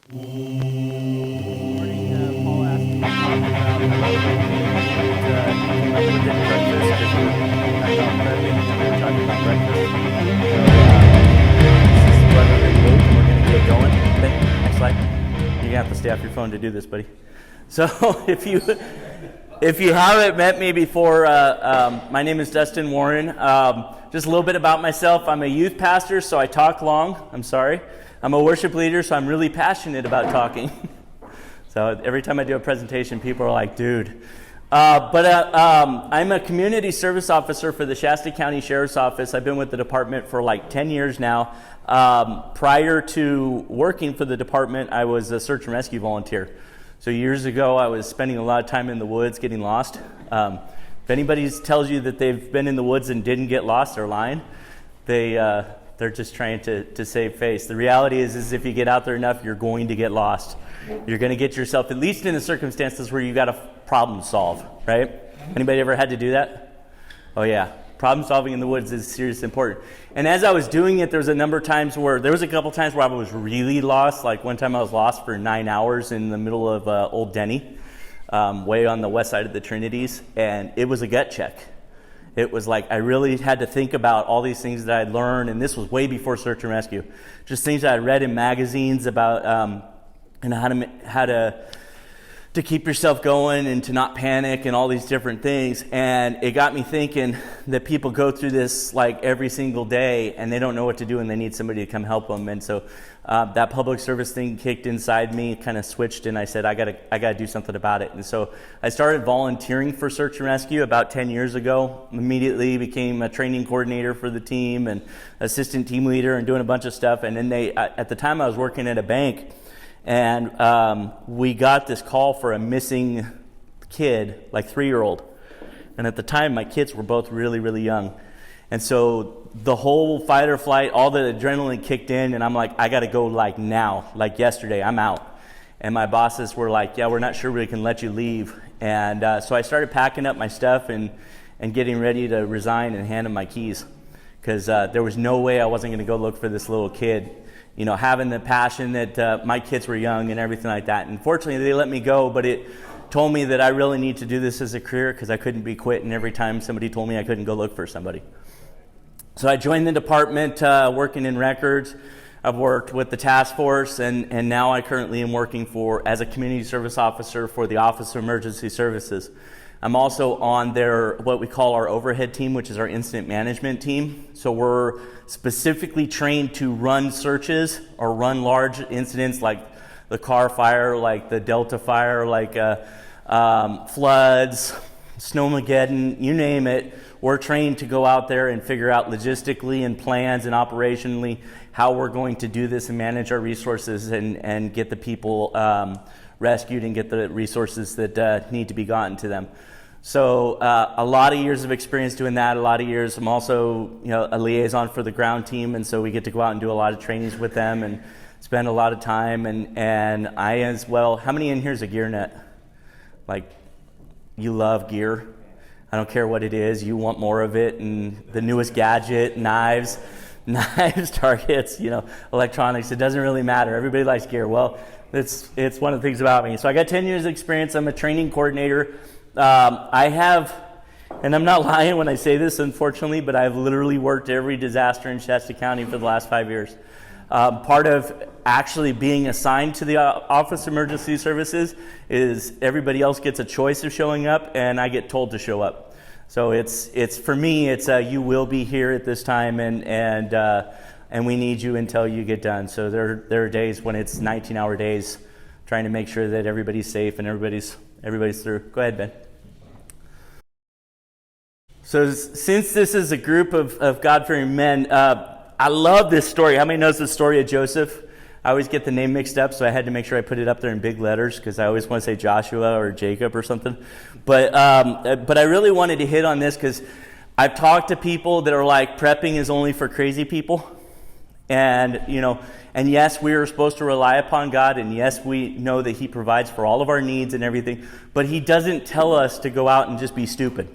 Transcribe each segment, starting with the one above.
Morning, Paul asked me to talk about came up with it breakfast because we're talking about prepping and we're talking about breakfast. So this is Brother and Luke, and we're going to get going. Okay, next slide. You're going to have to stay off your phone to do this, buddy. So if you haven't met me before, my name is Dustin Warren. Just a little bit about myself. I'm a youth pastor, so I talk long. I'm sorry. I'm a worship leader, so I'm really passionate about talking. So every time I do a presentation, people are like, dude. I'm a community service officer for the Shasta County Sheriff's Office. I've been with the department for like 10 years now. Prior to working for the department, I was a search and rescue volunteer. So years ago, I was spending a lot of time in the woods getting lost. If anybody tells you that they've been in the woods and didn't get lost, they're lying. They're just trying to save face. The reality is if you get out there enough, you're going to get lost. You're going to get yourself, at least in the circumstances where you got a problem solve, right? Anybody ever had to do that? Oh yeah. Problem solving in the woods is seriously important. And as I was doing it, there was a couple times where I was really lost. Like one time I was lost for 9 hours in the middle of Old Denny, way on the west side of the Trinities, and it was a gut check. It was like I really had to think about all these things that I'd learned, and this was way before search and rescue. Just things that I read in magazines about how to keep yourself going and to not panic and all these different things. And it got me thinking that people go through this like every single day and they don't know what to do and they need somebody to come help them. And so that public service thing kicked inside me, kind of switched, and I said, I gotta do something about it. And so I started volunteering for search and rescue about 10 years ago. Immediately became a training coordinator for the team and assistant team leader and doing a bunch of stuff. And then at the time I was working at a bank, and we got this call for a missing kid, like 3-year-old. And at the time, my kids were both really, really young. And so the whole fight or flight, all the adrenaline kicked in, and I'm like, I got to go like now, like yesterday, I'm out. And my bosses were like, yeah, we're not sure we can let you leave. And so I started packing up my stuff and getting ready to resign and hand them my keys. Because there was no way I wasn't going to go look for this little kid. You know, having the passion that my kids were young and everything like that. And fortunately, they let me go, but it told me that I really need to do this as a career because I couldn't be quitting every time somebody told me I couldn't go look for somebody. So I joined the department working in records. I've worked with the task force, and now I currently am working as a community service officer for the Office of Emergency Services. I'm also on what we call our overhead team, which is our incident management team. So we're specifically trained to run searches or run large incidents like the Carr fire, like the Delta fire, like floods, Snowmageddon, you name it. We're trained to go out there and figure out logistically and plans and operationally how we're going to do this and manage our resources and get the people rescued and get the resources that need to be gotten to them. So a lot of years of experience doing that, a lot of years. I'm also a liaison for the ground team, and so we get to go out and do a lot of trainings with them and spend a lot of time. And I as well, how many in here is a gear nut? Like, you love gear. I don't care what it is, you want more of it, and the newest gadget, knives, targets, electronics, it doesn't really matter. Everybody likes gear. Well, it's one of the things about me. So I got 10 years of experience. I'm a training coordinator. I have, and I'm not lying when I say this, unfortunately, but I've literally worked every disaster in Shasta County for the last 5 years. Part of actually being assigned to the Office of Emergency Services is everybody else gets a choice of showing up, and I get told to show up. So it's for me, it's you will be here at this time, and we need you until you get done. So there are days when it's 19-hour days, trying to make sure that everybody's safe and everybody's through. Go ahead, Ben. So since this is a group of God-fearing men, I love this story. How many knows the story of Joseph? I always get the name mixed up, so I had to make sure I put it up there in big letters because I always want to say Joshua or Jacob or something. But I really wanted to hit on this because I've talked to people that are like, prepping is only for crazy people. And yes, we are supposed to rely upon God, and yes, we know that He provides for all of our needs and everything, but He doesn't tell us to go out and just be stupid.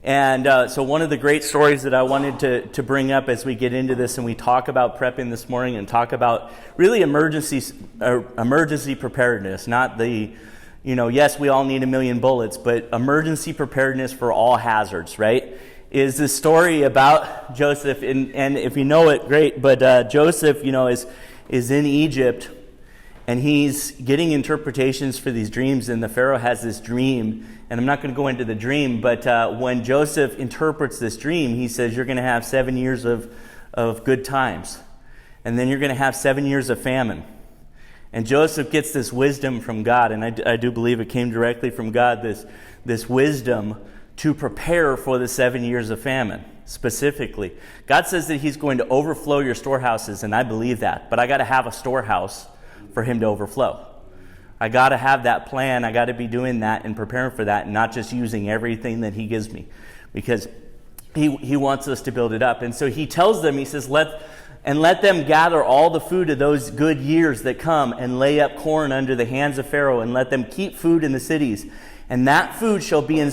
And so one of the great stories that I wanted to bring up as we get into this and we talk about prepping this morning and talk about really emergency preparedness, not the, yes, we all need 1,000,000 bullets, but emergency preparedness for all hazards, right? Is this story about Joseph, and if you know it, great, but Joseph, is in Egypt, and he's getting interpretations for these dreams, and the Pharaoh has this dream, and I'm not going to go into the dream, but when Joseph interprets this dream, he says, you're going to have 7 years of good times, and then you're going to have 7 years of famine. And Joseph gets this wisdom from God, and I do believe it came directly from God, this wisdom to prepare for the 7 years of famine, specifically. God says that he's going to overflow your storehouses, and I believe that. But I got to have a storehouse for him to overflow. I got to have that plan. I got to be doing that and preparing for that and not just using everything that he gives me. Because he wants us to build it up. And so he tells them, he says, let them gather all the food of those good years that come and lay up corn under the hands of Pharaoh and let them keep food in the cities. And that food shall be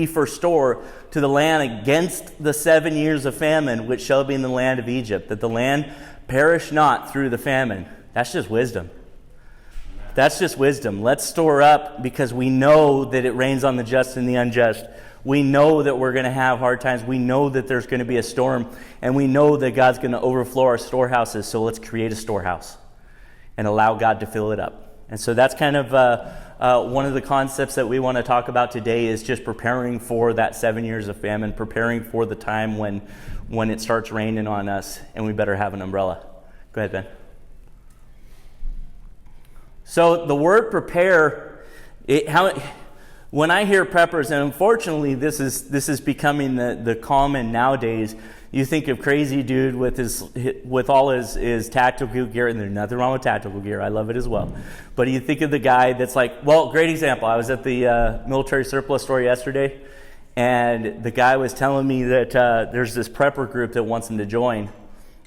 for store to the land against the 7 years of famine, which shall be in the land of Egypt, that the land perish not through the famine. That's just wisdom. That's just wisdom. Let's store up because we know that it rains on the just and the unjust. We know that we're going to have hard times. We know that there's going to be a storm, and we know that God's going to overflow our storehouses. So let's create a storehouse and allow God to fill it up. And so that's kind of one of the concepts that we want to talk about today is just preparing for that 7 years of famine, preparing for the time when it starts raining on us, and we better have an umbrella. Go ahead, Ben. So the word prepare, when I hear preppers, and unfortunately this is becoming the common nowadays. You think of crazy dude with all his tactical gear, and there's nothing wrong with tactical gear. I love it as well. But you think of the guy that's like, well, great example. I was at the military surplus store yesterday, and the guy was telling me that there's this prepper group that wants him to join.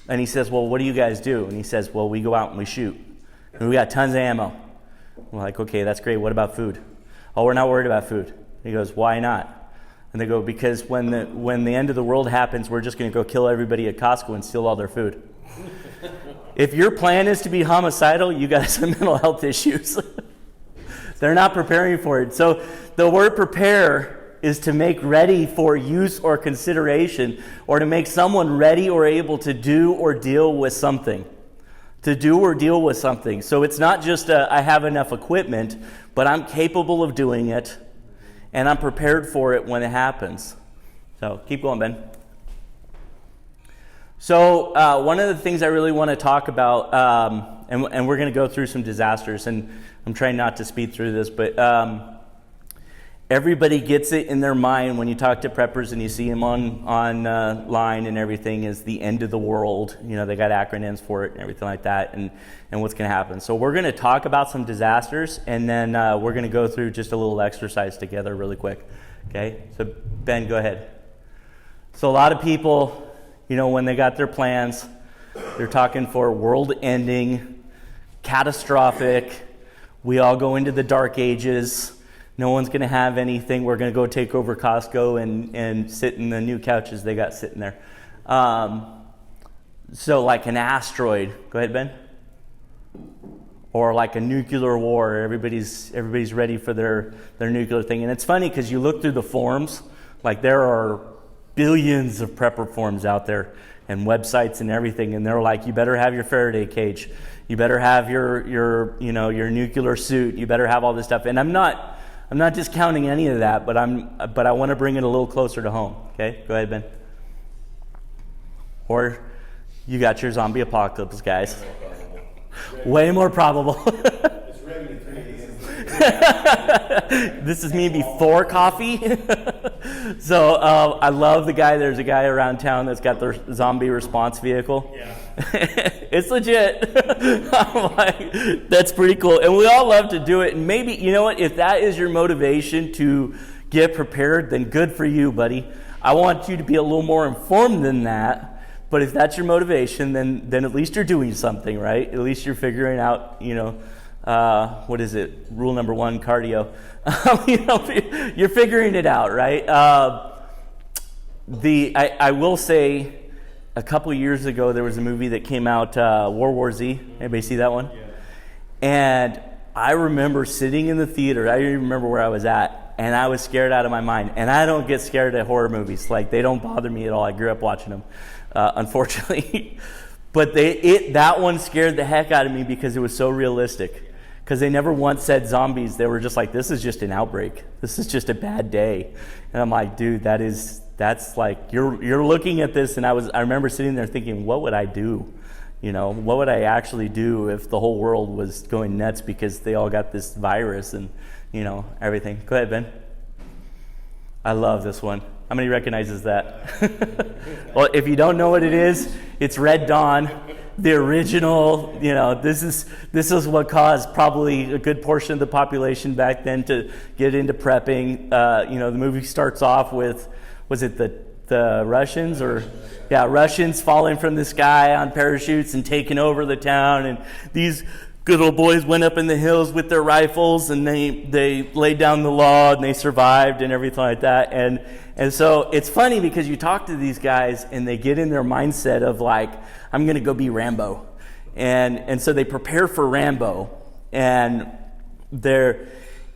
And he says, well, what do you guys do? And he says, well, we go out and we shoot. And we got tons of ammo. We're like, okay, that's great. What about food? Oh, we're not worried about food. He goes, why not? And they go, because when the end of the world happens, we're just going to go kill everybody at Costco and steal all their food. If your plan is to be homicidal, you got some mental health issues. They're not preparing for it. So the word prepare is to make ready for use or consideration, or to make someone ready or able to do or deal with something. To do or deal with something. So it's not just I have enough equipment, but I'm capable of doing it. And I'm prepared for it when it happens. So keep going, Ben. So one of the things I really want to talk about, and we're going to go through some disasters, and I'm trying not to speed through this, but everybody gets it in their mind when you talk to preppers and you see them online and everything is the end of the world. They got acronyms for it and everything like that, and what's going to happen. So we're going to talk about some disasters, and then we're going to go through just a little exercise together really quick. Okay? So Ben, go ahead. So a lot of people, when they got their plans, they're talking for world-ending, catastrophic, we all go into the dark ages, no one's going to have anything. We're going to go take over Costco and sit in the new couches they got sitting there. So like an asteroid. Go ahead, Ben. Or like a nuclear war. Everybody's ready for their nuclear thing. And it's funny because you look through the forums. Like there are billions of prepper forums out there and websites and everything. And they're like, you better have your Faraday cage. You better have your nuclear suit. You better have all this stuff. And I'm not discounting any of that, but I want to bring it a little closer to home. Okay, go ahead, Ben. Or you got your zombie apocalypse, guys. Way more probable. It's ready in 3 days. This is me before coffee. So I love the guy. There's a guy around town that's got their zombie response vehicle. Yeah. It's legit. I'm like, that's pretty cool. And we all love to do it. And maybe, you know what, if that is your motivation to get prepared, then good for you, buddy. I want you to be a little more informed than that. But if that's your motivation, then at least you're doing something, right? At least you're figuring out, what is it? Rule number 1, cardio. You're figuring it out, right? I will say, a couple years ago, there was a movie that came out, World War Z. Anybody see that one? Yeah. And I remember sitting in the theater. I don't even remember where I was at, and I was scared out of my mind. And I don't get scared at horror movies. Like, they don't bother me at all. I grew up watching them, unfortunately. But that one scared the heck out of me because it was so realistic. Because they never once said zombies. They were just like, this is just an outbreak. This is just a bad day. And I'm like, dude, that's like, you're looking at this, and I remember sitting there thinking, what would I do? What would I actually do if the whole world was going nuts because they all got this virus and, everything. Go ahead, Ben. I love this one. How many recognizes that? Well, if you don't know what it is, it's Red Dawn. The original, this is what caused probably a good portion of the population back then to get into prepping. The movie starts off with, was it the Russians Russians falling from the sky on parachutes and taking over the town, and these good old boys went up in the hills with their rifles, and they laid down the law, and they survived and everything like that. And so it's funny because you talk to these guys and they get in their mindset of like, I'm going to go be Rambo. And so they prepare for Rambo. And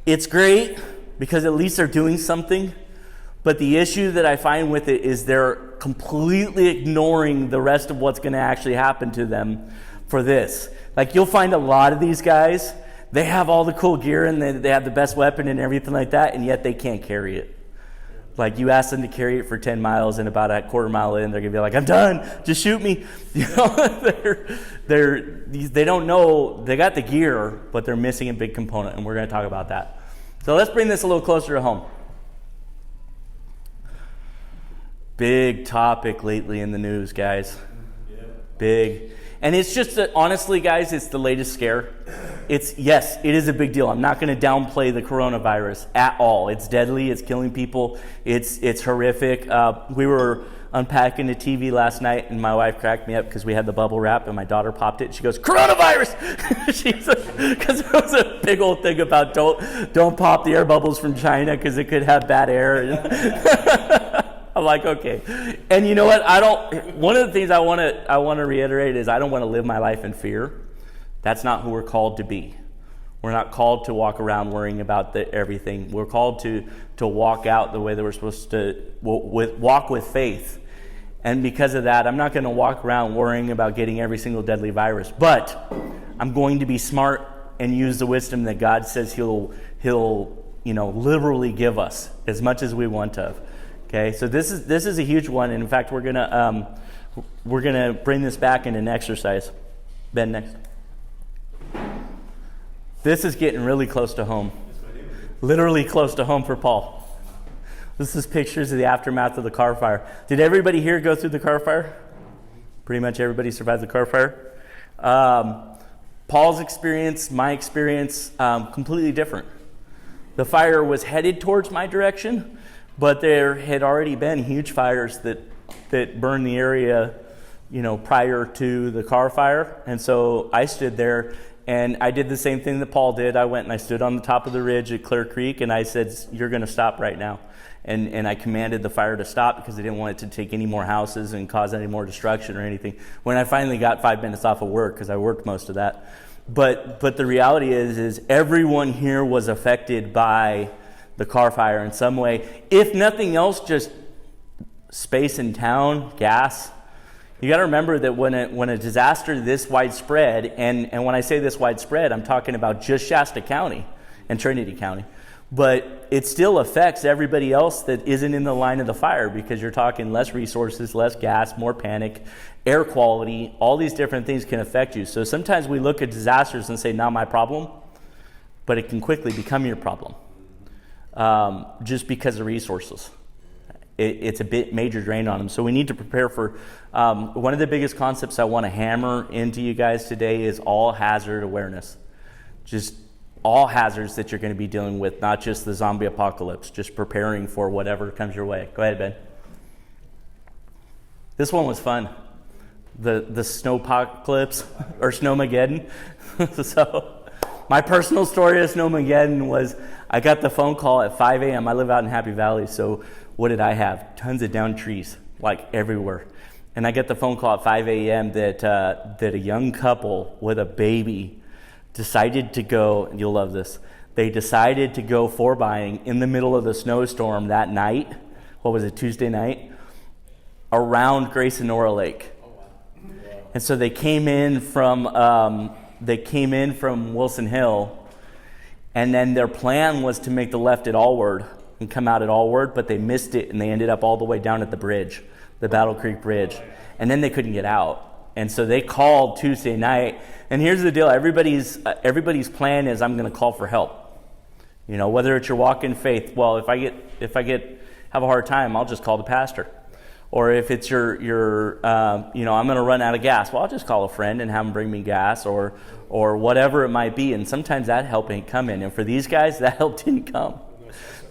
it's great because at least they're doing something. But the issue that I find with it is they're completely ignoring the rest of what's going to actually happen to them for this. Like, you'll find a lot of these guys, they have all the cool gear and they have the best weapon and everything like that, and yet they can't carry it. Like, you ask them to carry it for 10 miles, and about a quarter mile in, they're going to be like, I'm done, just shoot me. They don't know, they got the gear, but they're missing a big component, and we're going to talk about that. So let's bring this a little closer to home. Big topic lately in the news, guys. Yeah. Big. And it's just that, honestly, guys, it's the latest scare. Yes, it is a big deal. I'm not going to downplay the coronavirus at all. It's deadly. It's killing people. It's horrific. We were unpacking the TV last night, and my wife cracked me up because we had the bubble wrap, and my daughter popped it. And she goes, "Coronavirus!" Because there was a big old thing about don't pop the air bubbles from China because it could have bad air. I'm like, okay. And you know what? One of the things I want to reiterate is I don't want to live my life in fear. That's not who we're called to be. We're not called to walk around worrying about everything. We're called to walk out the way that we're supposed to walk with faith. And because of that, I'm not going to walk around worrying about getting every single deadly virus. But I'm going to be smart and use the wisdom that God says He'll liberally give us as much as we want to. Okay, so this is a huge one, and in fact, we're gonna bring this back in an exercise. Ben, next. This is getting really close to home, literally close to home for Paul. This is pictures of the aftermath of the car fire. Did everybody here go through the car fire? Pretty much everybody survived the car fire. Paul's experience, my experience, completely different. The fire was headed towards my direction. But there had already been huge fires that burned the area, prior to the car fire. And so I stood there, and I did the same thing that Paul did. I went and I stood on the top of the ridge at Clear Creek, and I said, "You're going to stop right now." And I commanded the fire to stop because I didn't want it to take any more houses and cause any more destruction or anything. When I finally got 5 minutes off of work, because I worked most of that. But the reality is everyone here was affected by the car fire in some way. If nothing else, just space in town, gas. You got to remember that when a disaster this widespread, and when I say this widespread, I'm talking about just Shasta County and Trinity County, but it still affects everybody else that isn't in the line of the fire because you're talking less resources, less gas, more panic, air quality, all these different things can affect you. So sometimes we look at disasters and say, not my problem, but it can quickly become your problem. Just because of resources. It's a bit major drain on them. So we need to prepare for, one of the biggest concepts I want to hammer into you guys today is all hazard awareness. Just all hazards that you're going to be dealing with, not just the zombie apocalypse, just preparing for whatever comes your way. Go ahead, Ben. This one was fun. The snowpocalypse or snowmageddon. So My personal story of Snowmageddon was I got the phone call at 5 a.m. I live out in Happy Valley, so what did I have? Tons of downed trees, like everywhere. And I get the phone call at 5 a.m. that a young couple with a baby decided to go, and you'll love this, they decided to go four-buying in the middle of the snowstorm that night, what was it, Tuesday night, around Grace and Nora Lake. And so they came in from Wilson Hill, and then their plan was to make the left at Allward and come out at Allward, but they missed it, and they ended up all the way down at the bridge, the Battle Creek Bridge, and then they couldn't get out. And so they called Tuesday night, and here's the deal: everybody's plan is, I'm going to call for help. You know, whether it's your walk in faith, well, if I have a hard time, I'll just call the pastor. Or if it's your I'm going to run out of gas, well, I'll just call a friend and have them bring me gas, or whatever it might be. And sometimes that help ain't coming. And for these guys, that help didn't come.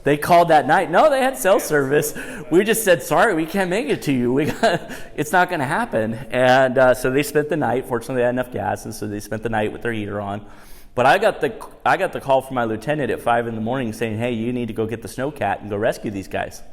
They called that night. No, they had cell service. We just said, sorry, we can't make it to you. It's not going to happen. And so they spent the night. Fortunately, they had enough gas, and so they spent the night with their heater on. But I got the call from my lieutenant at 5 a.m. saying, hey, you need to go get the snowcat and go rescue these guys.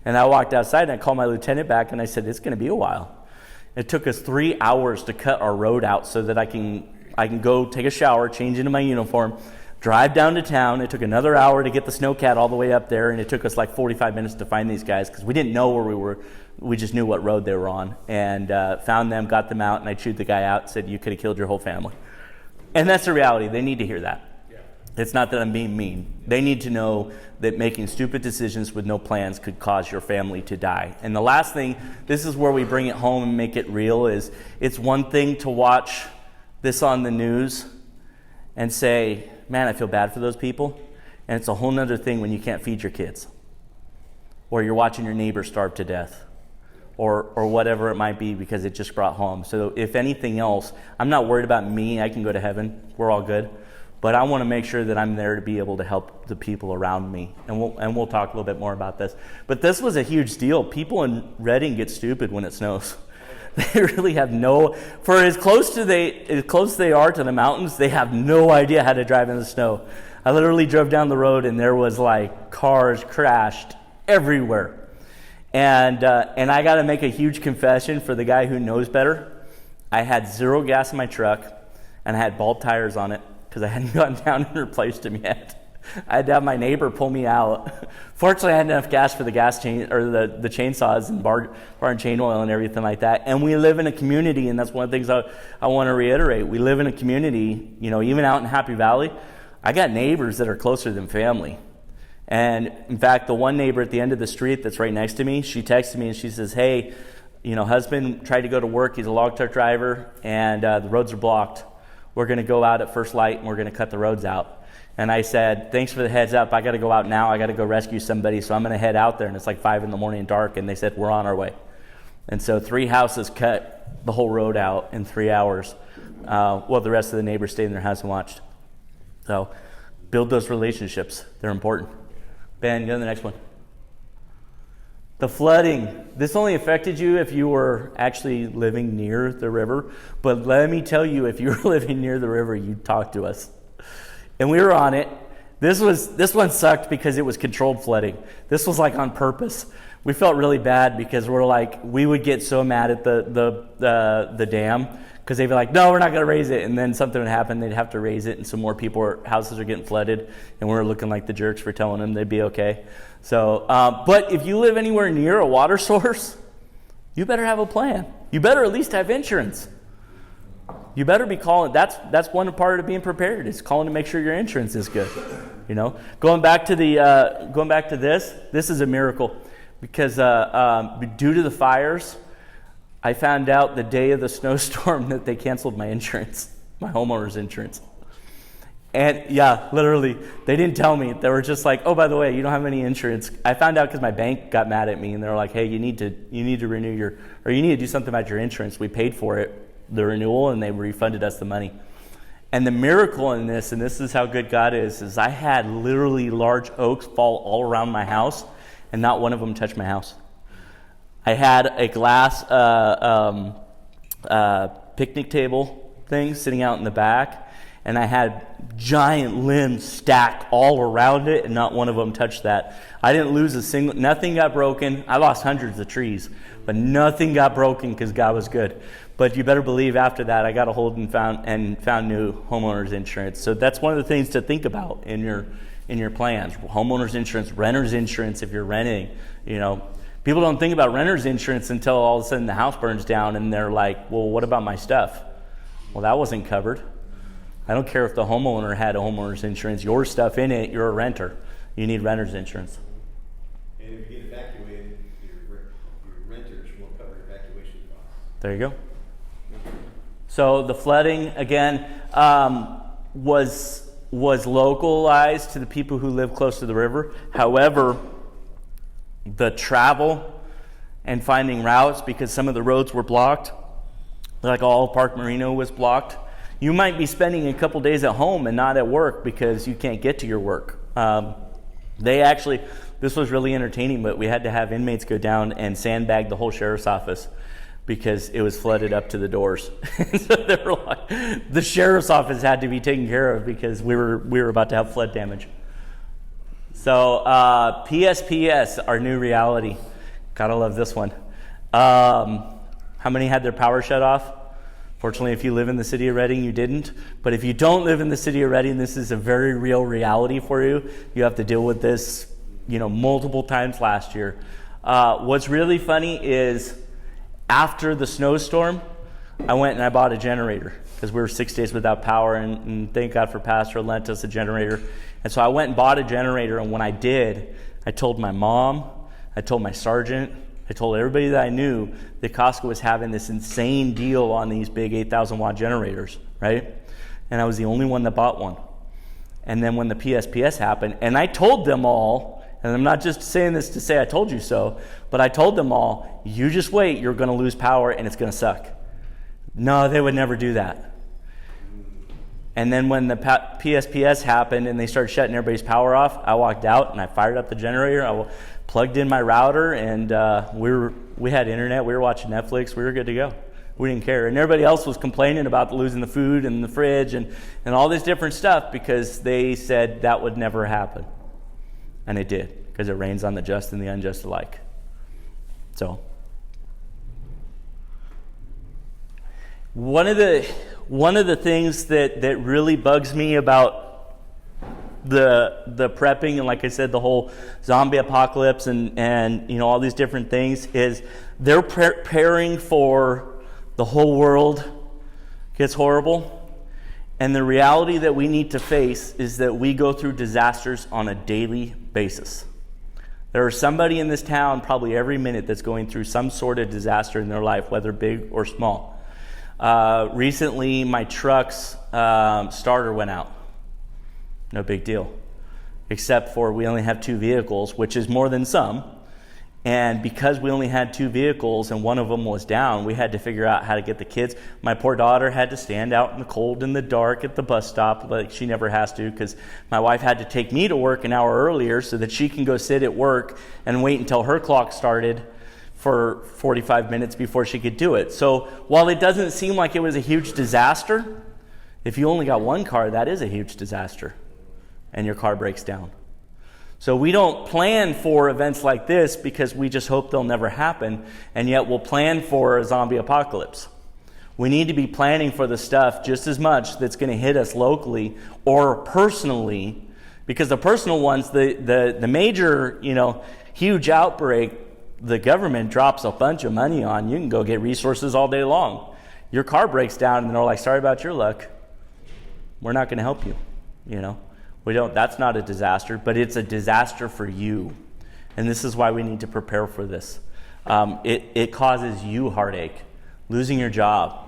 And I walked outside and I called my lieutenant back and I said, it's going to be a while. It took us 3 hours to cut our road out so that I can go take a shower, change into my uniform, drive down to town. It took another hour to get the snowcat all the way up there, and it took us like 45 minutes to find these guys because we didn't know where we were. We just knew what road they were on, and found them, got them out, and I chewed the guy out and said, you could have killed your whole family. And that's the reality. They need to hear that. Yeah. It's not that I'm being mean. They need to know that making stupid decisions with no plans could cause your family to die. And the last thing, this is where we bring it home and make it real, is it's one thing to watch this on the news and say, man, I feel bad for those people. And it's a whole nother thing when you can't feed your kids, or you're watching your neighbor starve to death, or whatever it might be because it just brought home. So if anything else, I'm not worried about me. I can go to heaven. We're all good. But I want to make sure that I'm there to be able to help the people around me. And we'll talk a little bit more about this. But this was a huge deal. People in Redding get stupid when it snows. They really have for as close they are to the mountains, they have no idea how to drive in the snow. I literally drove down the road and there was like cars crashed everywhere. And I got to make a huge confession for the guy who knows better. I had zero gas in my truck, and I had bald tires on it because I hadn't gotten down and replaced them yet. I had to have my neighbor pull me out. Fortunately, I had enough gas for the gas chain or the chainsaws and bar and chain oil and everything like that. And we live in a community, and that's one of the things I want to reiterate. We live in a community, even out in Happy Valley. I got neighbors that are closer than family. And in fact, the one neighbor at the end of the street that's right next to me, she texted me and she says, hey, husband tried to go to work. He's a log truck driver, and the roads are blocked. We're going to go out at first light and we're going to cut the roads out. And I said, thanks for the heads up. I got to go out now. I got to go rescue somebody. So I'm going to head out there. And it's like 5 a.m. and dark. And they said, we're on our way. And so 3 houses cut the whole road out in 3 hours. Well, the rest of the neighbors stayed in their house and watched. So build those relationships. They're important. Ben, go to the next one. The flooding. This only affected you if you were actually living near the river. But let me tell you, if you were living near the river, you'd talk to us. And we were on it. This one sucked because it was controlled flooding. This was like on purpose. We felt really bad because we would get so mad at the dam because they'd be like, no, we're not going to raise it. And then something would happen. They'd have to raise it. And some more houses are getting flooded. And we were looking like the jerks for telling them they'd be okay. So, but if you live anywhere near a water source, you better have a plan. You better at least have insurance. You better be calling. That's one part of being prepared, is calling to make sure your insurance is good. Going back to this is a miracle because due to the fires, I found out the day of the snowstorm that they canceled my insurance, my homeowner's insurance. And yeah, literally, they didn't tell me. They were just like, oh, by the way, you don't have any insurance. I found out because my bank got mad at me, and they were like, hey, you need to renew you need to do something about your insurance. We paid for it, the renewal, and they refunded us the money. And the miracle in this, and this is how good God is I had literally large oaks fall all around my house, and not one of them touched my house. I had a glass picnic table thing sitting out in the back, and I had giant limbs stacked all around it, and not one of them touched that. I didn't lose a single, nothing got broken. I lost hundreds of trees, but nothing got broken because God was good. But you better believe after that, I got a hold and found new homeowners insurance. So that's one of the things to think about in your plans. Homeowners insurance, renters insurance if you're renting. People don't think about renters insurance until all of a sudden the house burns down and they're like, well, what about my stuff? Well, that wasn't covered. I don't care if the homeowner had homeowners insurance. Your stuff in it, you're a renter. You need renters insurance. And if you get evacuated, your renters will cover evacuation costs. There you go. So the flooding, again, was localized to the people who live close to the river. However, the travel and finding routes, because some of the roads were blocked, like all Park Marino was blocked. You might be spending a couple days at home and not at work because you can't get to your work. This was really entertaining, but we had to have inmates go down and sandbag the whole sheriff's office because it was flooded up to the doors. So they were like, the sheriff's office had to be taken care of because we were about to have flood damage. So PSPS, our new reality. Gotta love this one. How many had their power shut off? Fortunately, if you live in the city of Redding, you didn't. But if you don't live in the city of Redding, this is a very real reality for you. You have to deal with this, multiple times last year. What's really funny is after the snowstorm, I went and I bought a generator because we were 6 days without power, and thank God for Pastor lent us a generator. And so I went and bought a generator, and when I did, I told my mom, I told my sergeant, I told everybody that I knew that Costco was having this insane deal on these big 8,000 watt generators, right? And I was the only one that bought one. And then when the PSPS happened, and I told them all, and I'm not just saying this to say I told you so, but I told them all, you just wait, you're going to lose power and it's going to suck. No, they would never do that. And then when the PSPS happened and they started shutting everybody's power off, I walked out and I fired up the generator. I plugged in my router, and we had internet. We were watching Netflix. We were good to go. We didn't care. And everybody else was complaining about losing the food and the fridge and all this different stuff because they said that would never happen. And it did, because it rains on the just and the unjust alike. So one of the things that really bugs me about the prepping, and like I said, the whole zombie apocalypse and all these different things, is they're preparing for the whole world gets horrible. And the reality that we need to face is that we go through disasters on a daily basis. There is somebody in this town probably every minute that's going through some sort of disaster in their life, whether big or small. Recently, my truck's starter went out. No big deal. Except for we only have 2 vehicles, which is more than some. And because we only had 2 vehicles and one of them was down, we had to figure out how to get the kids. My poor daughter had to stand out in the cold and the dark at the bus stop, like she never has to, because my wife had to take me to work an hour earlier so that she can go sit at work and wait until her clock started for 45 minutes before she could do it. So while it doesn't seem like it was a huge disaster, if you only got one car, that is a huge disaster, and your car breaks down. So we don't plan for events like this because we just hope they'll never happen, and yet we'll plan for a zombie apocalypse. We need to be planning for the stuff just as much that's going to hit us locally or personally, because the personal ones, the major, huge outbreak, the government drops a bunch of money on. You can go get resources all day long. Your car breaks down and they're like, sorry about your luck. We're not going to help you, We don't. That's not a disaster, but it's a disaster for you. And this is why we need to prepare for this. It causes you heartache, losing your job.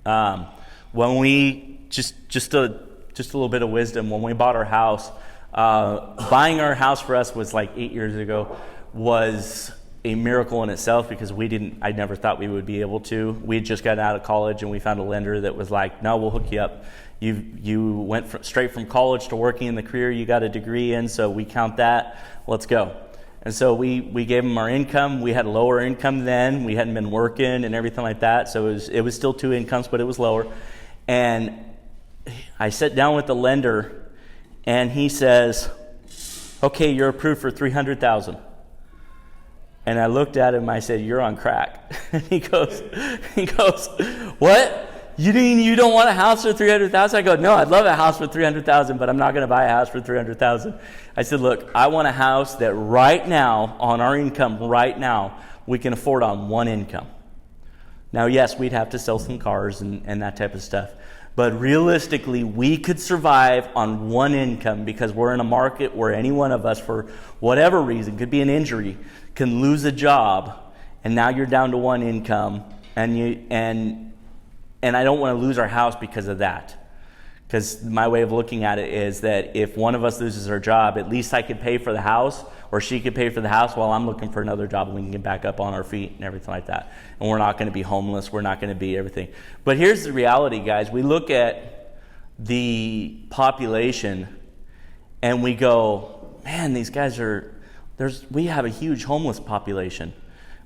When we, just a little bit of wisdom, when we bought our house, buying our house for us was like 8 years ago, was a miracle in itself because I never thought we would be able to. We had just gotten out of college and we found a lender that was like, no, we'll hook you up. You went straight from college to working in the career you got a degree in, so we count that. Let's go. And so we gave them our income. We had a lower income then. We hadn't been working and everything like that. So it was still 2 incomes, but it was lower. And I sit down with the lender, and he says, okay, you're approved for $300,000. And I looked at him, I said, you're on crack. And he goes, what? You don't want a house for $300,000? I go, no, I'd love a house for $300,000, but I'm not going to buy a house for $300,000. I said, look, I want a house that right now, on our income right now, we can afford on one income. Now, yes, we'd have to sell some cars and that type of stuff. But realistically, we could survive on one income because we're in a market where any one of us, for whatever reason, could be an injury, can lose a job, and now you're down to one income, and I don't want to lose our house because of that. Because my way of looking at it is that if one of us loses our job, at least I could pay for the house, or she could pay for the house while I'm looking for another job, and we can get back up on our feet and everything like that. And we're not going to be homeless. We're not going to be everything. But here's the reality, guys. We look at the population and we go, man, these guys we have a huge homeless population.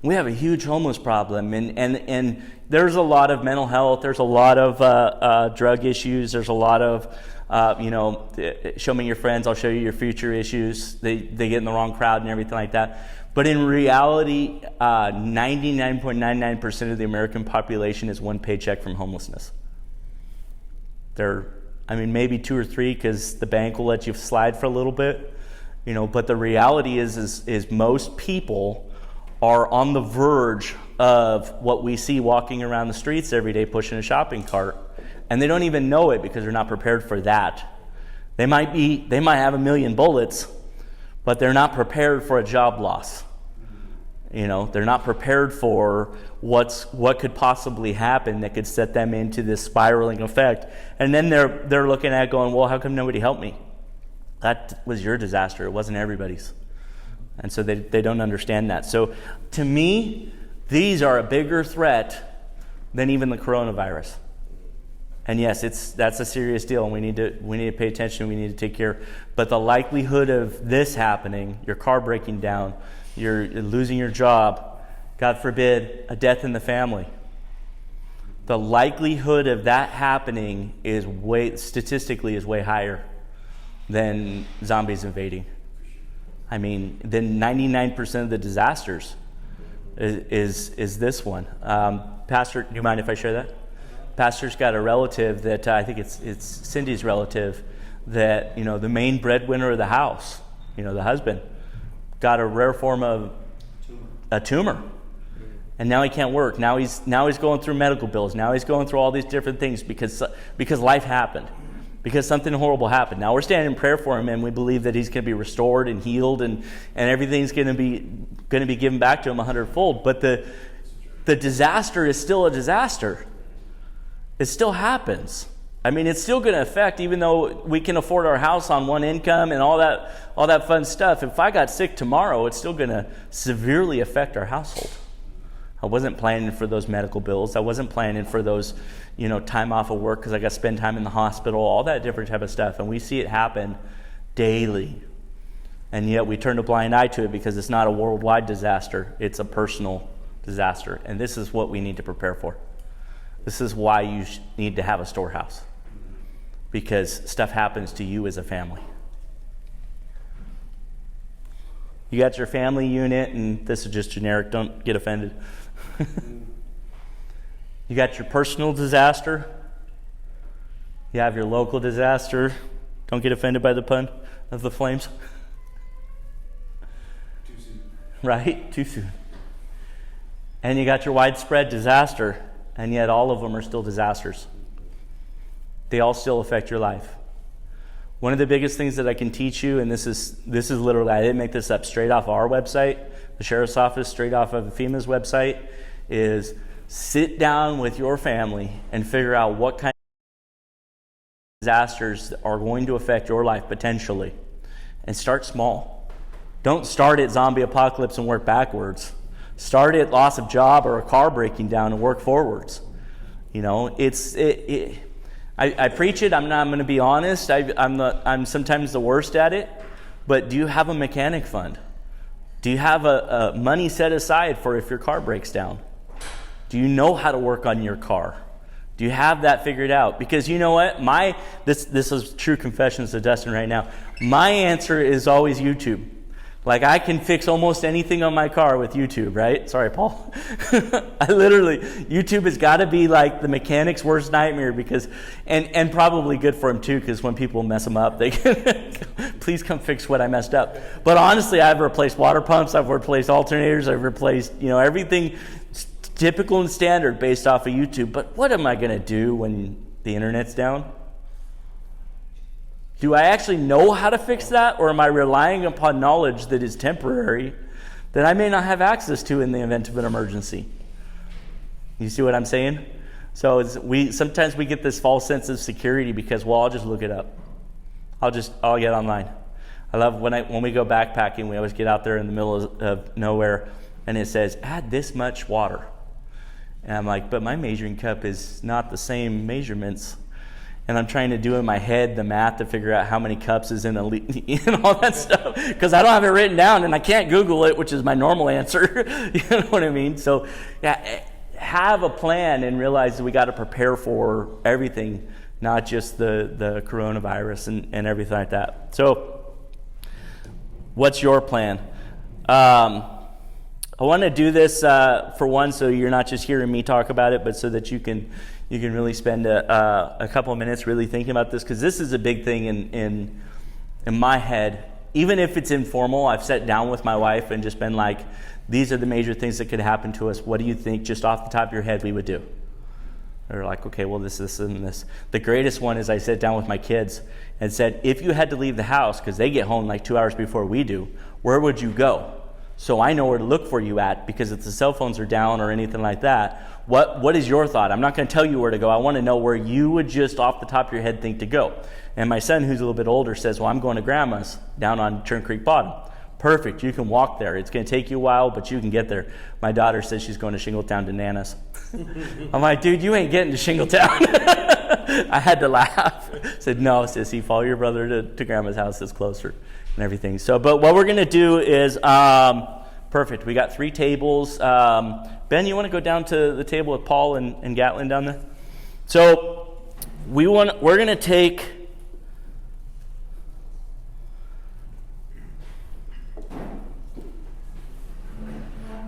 We have a huge homeless problem, and there's a lot of mental health. There's a lot of drug issues. There's a lot of, show me your friends, I'll show you your future issues. They get in the wrong crowd and everything like that. But in reality, 99.99% of the American population is one paycheck from homelessness. Maybe 2 or 3 because the bank will let you slide for a little bit, But the reality is most people are on the verge of what we see walking around the streets every day pushing a shopping cart, and they don't even know it because they're not prepared for that. They might have a million bullets, but they're not prepared for a job loss. They're not prepared for what could possibly happen that could set them into this spiraling effect. And then they're looking at it going, well, how come nobody helped me? That was your disaster. It wasn't everybody's. And so they don't understand that. So to me, these are a bigger threat than even the coronavirus. And yes, that's a serious deal, and we need to pay attention. We need to take care. But the likelihood of this happening, your car breaking down, you're losing your job, God forbid, a death in the family, the likelihood of that happening is statistically way higher than zombies invading. Then 99% of the disasters is this one. Pastor, do you mind if I share that? Pastor's got a relative that I think it's Cindy's relative that, the main breadwinner of the house, the husband, got a rare form of a tumor. And now he can't work. Now he's going through medical bills. Now he's going through all these different things because life happened. Because something horrible happened. Now we're standing in prayer for him, and we believe that he's going to be restored and healed, and everything's going to be given back to him 100-fold. But the disaster is still a disaster. It still happens. It's still going to affect, even though we can afford our house on one income and all that fun stuff. If I got sick tomorrow, it's still going to severely affect our household. I wasn't planning for those medical bills. I wasn't planning for those, time off of work because I got to spend time in the hospital, all that different type of stuff. And we see it happen daily. And yet we turn a blind eye to it because it's not a worldwide disaster. It's a personal disaster. And this is what we need to prepare for. This is why you need to have a storehouse. Because stuff happens to you as a family. You got your family unit, and this is just generic, don't get offended. You got your personal disaster. You have your local disaster. Don't get offended by the pun of the flames. Too soon. Right? Too soon. And you got your widespread disaster, and yet all of them are still disasters. They all still affect your life. One of the biggest things that I can teach you, and this is literally, I didn't make this up, straight off our website, the Sheriff's Office, straight off of FEMA's website, is sit down with your family and figure out what kind of disasters are going to affect your life potentially. And start small. Don't start at zombie apocalypse and work backwards. Start at loss of job or a car breaking down and work forwards. I preach it. I'm going to be honest. I'm sometimes the worst at it. But do you have a mechanic fund? Do you have a money set aside for if your car breaks down? Do you know how to work on your car? Do you have that figured out? Because you know what? This is true confessions to Dustin right now. My answer is always YouTube. Like, I can fix almost anything on my car with YouTube, right? Sorry, Paul. YouTube has got to be like the mechanic's worst nightmare, because, and probably good for him too, because when people mess them up, they can, please come fix what I messed up. But honestly, I've replaced water pumps, I've replaced alternators, I've replaced, everything typical and standard based off of YouTube. But what am I going to do when the internet's down? Do I actually know how to fix that, or am I relying upon knowledge that is temporary that I may not have access to in the event of an emergency? You see what I'm saying? So sometimes we get this false sense of security because, well, I'll just look it up. I'll get online. I love when we go backpacking, we always get out there in the middle of nowhere, and it says, add this much water. And I'm like, but my measuring cup is not the same measurements. And I'm trying to do in my head the math to figure out how many cups is in a and all that stuff, because I don't have it written down and I can't Google it, which is my normal answer. You know what I mean? So yeah, have a plan and realize that we got to prepare for everything, not just the coronavirus and everything like that. So what's your plan? I want to do this for one, so you're not just hearing me talk about it, but so that you can really spend a couple of minutes really thinking about this, because this is a big thing in my head. Even if it's informal, I've sat down with my wife and just been like, these are the major things that could happen to us. What do you think, just off the top of your head, we would do? They're like, okay, well, this, and this. The greatest one is I sat down with my kids and said, if you had to leave the house, because they get home like 2 hours before we do, where would you go? So I know where to look for you at, because if the cell phones are down or anything like that, what is your thought? I'm not going to tell you where to go. I want to know where you would just off the top of your head think to go. And my son, who's a little bit older, says, well, I'm going to Grandma's down on Churn Creek Bottom. Perfect. You can walk there. It's going to take you a while, but you can get there. My daughter says she's going to Shingletown to Nana's. I'm like, dude, you ain't getting to Shingletown. I had to laugh. Said, no, sissy, follow your brother to Grandma's house. It's closer and everything. So, but what we're going to do is, perfect. We got 3 tables. Ben, you want to go down to the table with Paul and Gatlin down there? So we're going to take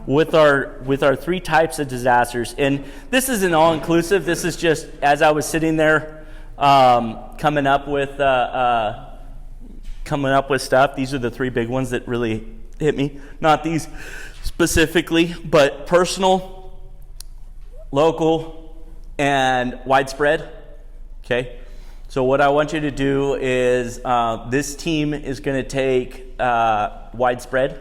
with our 3 types of disasters, and this isn't all inclusive. This is just as I was sitting there coming up with stuff. These are the 3 big ones that really hit me. Not these specifically, but personal, local, and widespread. Okay? So what I want you to do is this team is going to take widespread,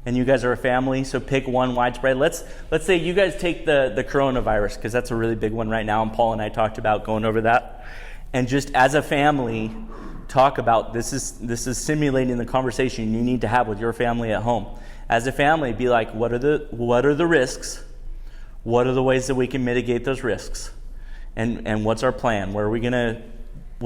and you guys are a family, so pick one widespread. Let's say you guys take the coronavirus, because that's a really big one right now, and Paul and I talked about going over that. And just as a family, talk about this is simulating the conversation you need to have with your family at home. As a family, be like, what are the risks? What are the ways that we can mitigate those risks? And what's our plan? what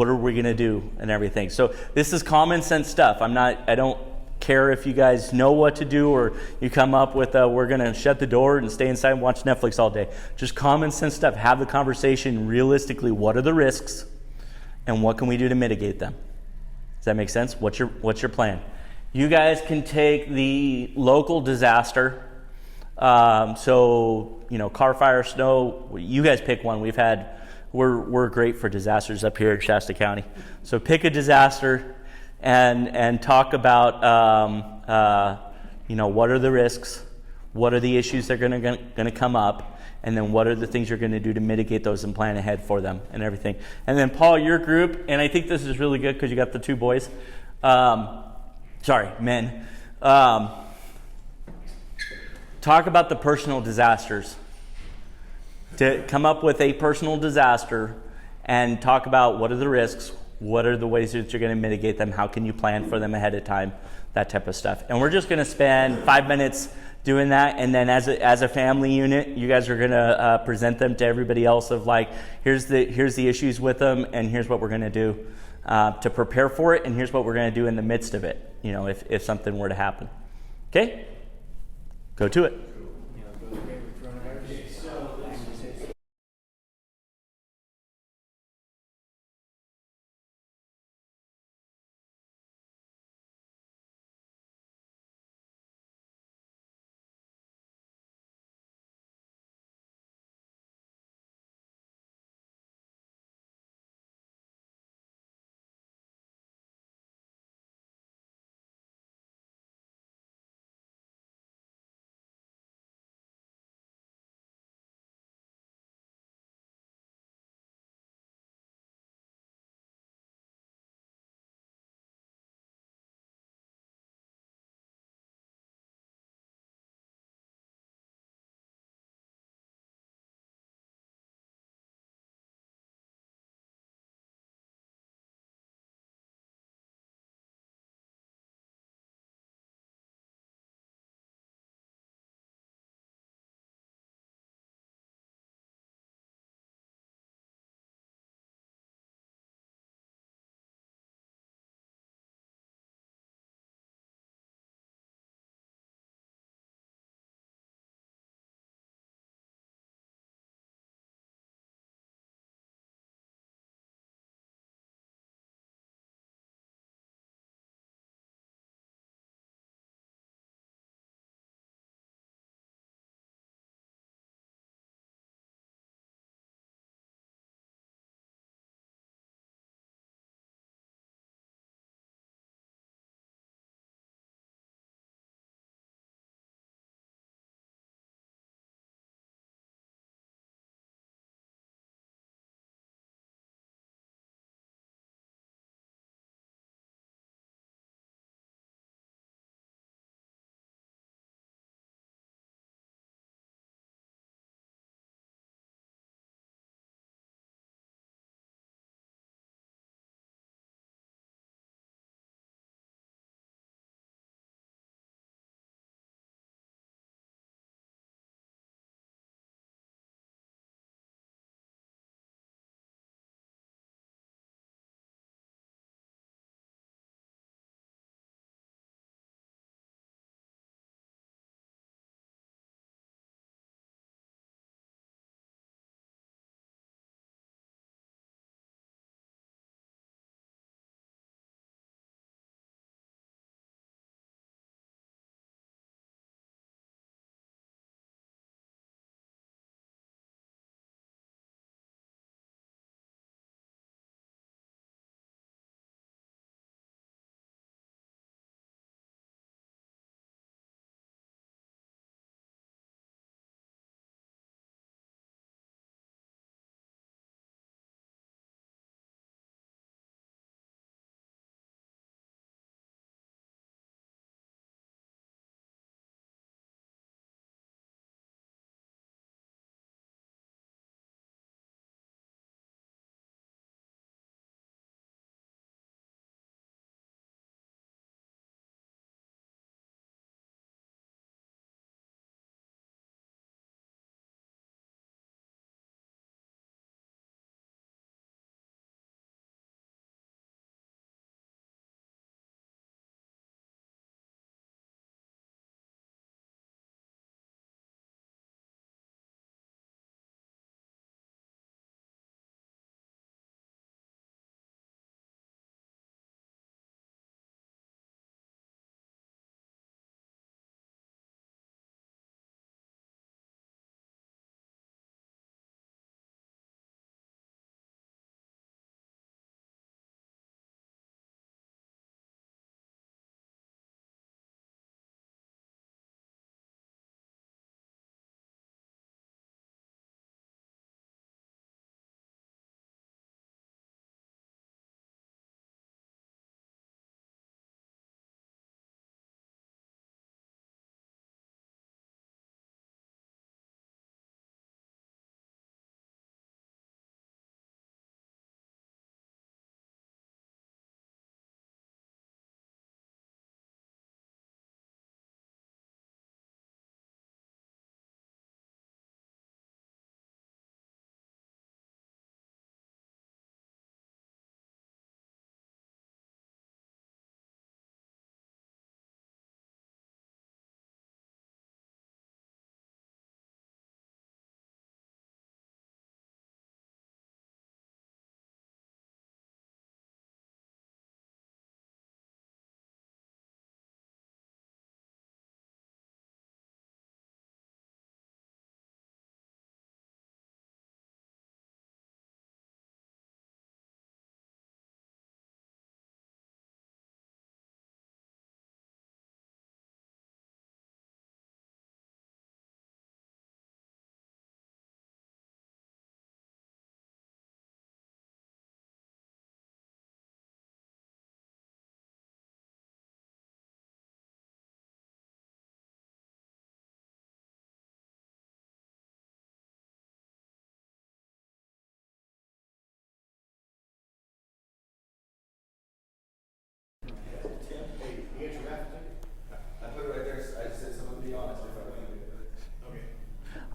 are we gonna do and everything? So this is common sense stuff. I don't care if you guys know what to do, or you come up with we're gonna shut the door and stay inside and watch Netflix all day. Just common sense stuff. Have the conversation realistically. What are the risks, and what can we do to mitigate them? Does that make sense? What's your plan? You guys can take the local disaster. So car, fire, snow. You guys pick one. We're great for disasters up here in Shasta County. So pick a disaster and talk about what are the risks, what are the issues that are going to come up, and then what are the things you're going to do to mitigate those and plan ahead for them and everything. And then Paul, your group, and I think this is really good because you got the 2 boys. Men. Talk about the personal disasters. To come up with a personal disaster and talk about what are the risks, what are the ways that you're going to mitigate them, how can you plan for them ahead of time, that type of stuff. And we're just going to spend 5 minutes doing that, and then as a family unit, you guys are going to present them to everybody else of like, here's the issues with them, and here's what we're going to do to prepare for it, and here's what we're going to do in the midst of it, if something were to happen. Okay? Go to it.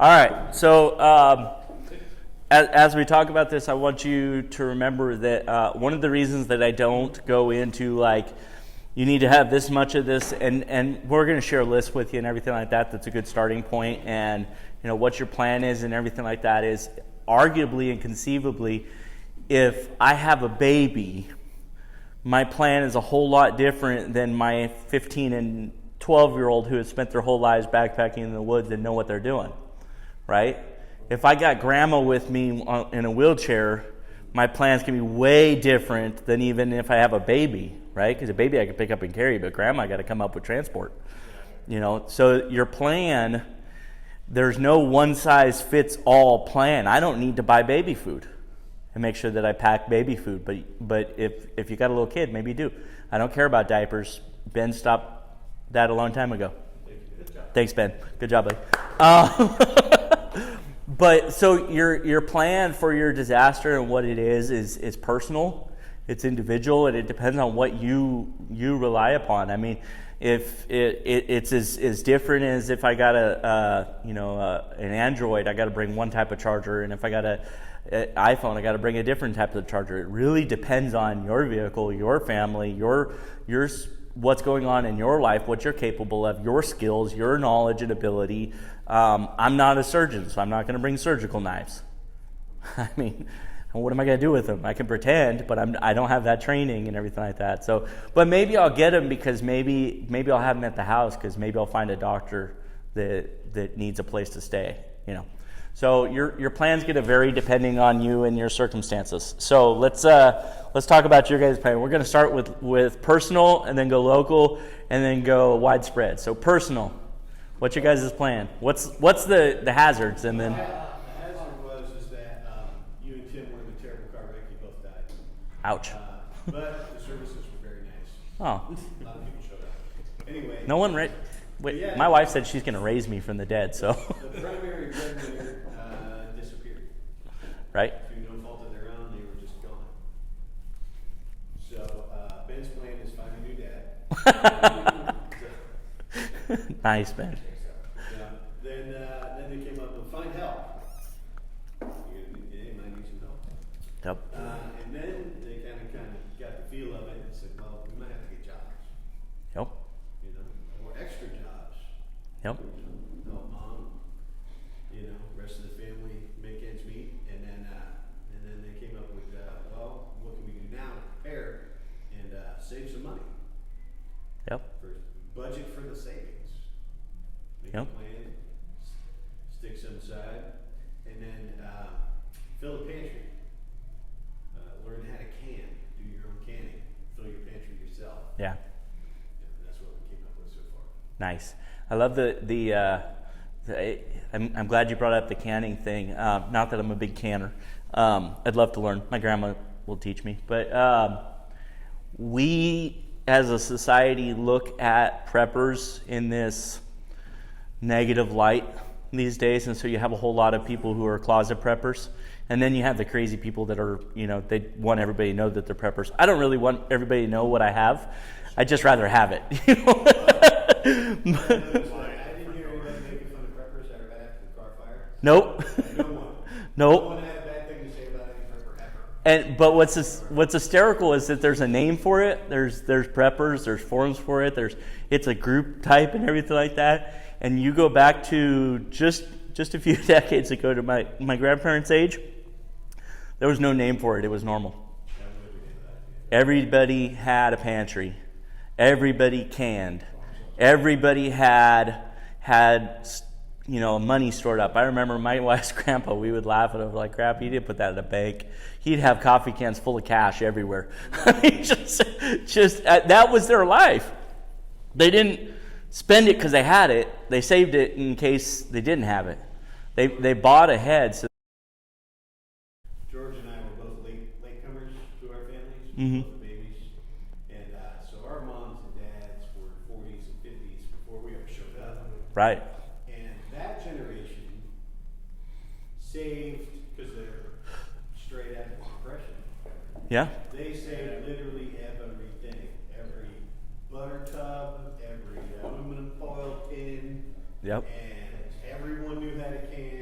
All right. So as we talk about this, I want you to remember that one of the reasons that I don't go into like, you need to have this much of this, and we're going to share a list with you and everything like that. That's a good starting point. And what your plan is and everything like that is arguably and conceivably, if I have a baby, my plan is a whole lot different than my 15 and 12-year-old who has spent their whole lives backpacking in the woods and know what they're doing, right? If I got grandma with me in a wheelchair, my plans can be way different than even if I have a baby, right? Because a baby I can pick up and carry, but grandma got to come up with transport. So your plan, there's no one-size-fits-all plan. I don't need to buy baby food and make sure that I pack baby food. But if you got a little kid, maybe you do. I don't care about diapers. Ben stopped that a long time ago. Thanks, Ben. Good job, buddy. But so your plan for your disaster and what it is personal. It's individual, and it depends on what you rely upon. I mean, if it's as different as if I got an Android, I got to bring one type of charger, and if I got an iPhone, I got to bring a different type of charger. It really depends on your vehicle, your family, your what's going on in your life, what you're capable of, your skills, your knowledge and ability. I'm not a surgeon, so I'm not going to bring surgical knives. I mean, what am I going to do with them? I can pretend, but I don't have that training and everything like that. So, but maybe I'll get them because maybe I'll have them at the house because maybe I'll find a doctor that needs a place to stay. So your plan's going to vary depending on you and your circumstances. So let's talk about your guys' plan. We're going to start with personal, and then go local, and then go widespread. So personal, what's your guys' plan? What's the hazards, and then The hazard was that you and Tim were in a terrible car wreck. You both died. ouch. But the services were very nice. Oh, A lot of people showed up. Anyway. no one. Wait, my wife said she's going to raise me from the dead. So The primary breadwinner disappeared. right. Through no fault of their own, they were just gone. So Ben's plan is find a new dad. Nice, Ben. Then they came up with find help. You might need some help. Yep. And then they kind of got the feel of it and said, well, we might have to get jobs, Yep. or extra jobs. Yep. Help mom, rest of the family make ends meet, and then they came up with, well, what can we do now to prepare and save some money? Yep. Budget for the savings. Make Yep. a plan, stick some aside, and then fill the pantry. Learn how to can, do your own canning, fill your pantry yourself. Yeah. That's what we came up with so far. Nice. I love I'm glad you brought up the canning thing. Not that I'm a big canner. I'd love to learn. My grandma will teach me. But we, as a society, look at preppers in this negative light these days, and so you have a whole lot of people who are closet preppers, and then you have the crazy people that are, they want everybody to know that they're preppers. I don't really want everybody to know what I have. I'd just rather have it. I didn't hear anybody making fun of preppers after the car fire. Nope. No one. Nope. No one had a bad thing to say about any prepper ever. But what's hysterical is that there's a name for it. There's preppers. There's forums for it. It's a group type and everything like that. And you go back to just a few decades ago to my grandparents' age, there was no name for it. It was normal. Everybody had a pantry. Everybody canned. Everybody had money stored up. I remember my wife's grandpa, we would laugh at him like, crap, he didn't put that in a bank. He'd have coffee cans full of cash everywhere. I mean, just that was their life. They didn't spend it because they had it. They saved it in case they didn't have it. They bought ahead. So George and I were both latecomers to our families, Mhm. both the babies, and so our moms and dads were 40s and 50s before we ever showed up. right. And that generation saved because they're straight out of the Depression. Yeah. They saved literally everything, every butter tub, every aluminum foil tin, Yep. and everyone knew how to can.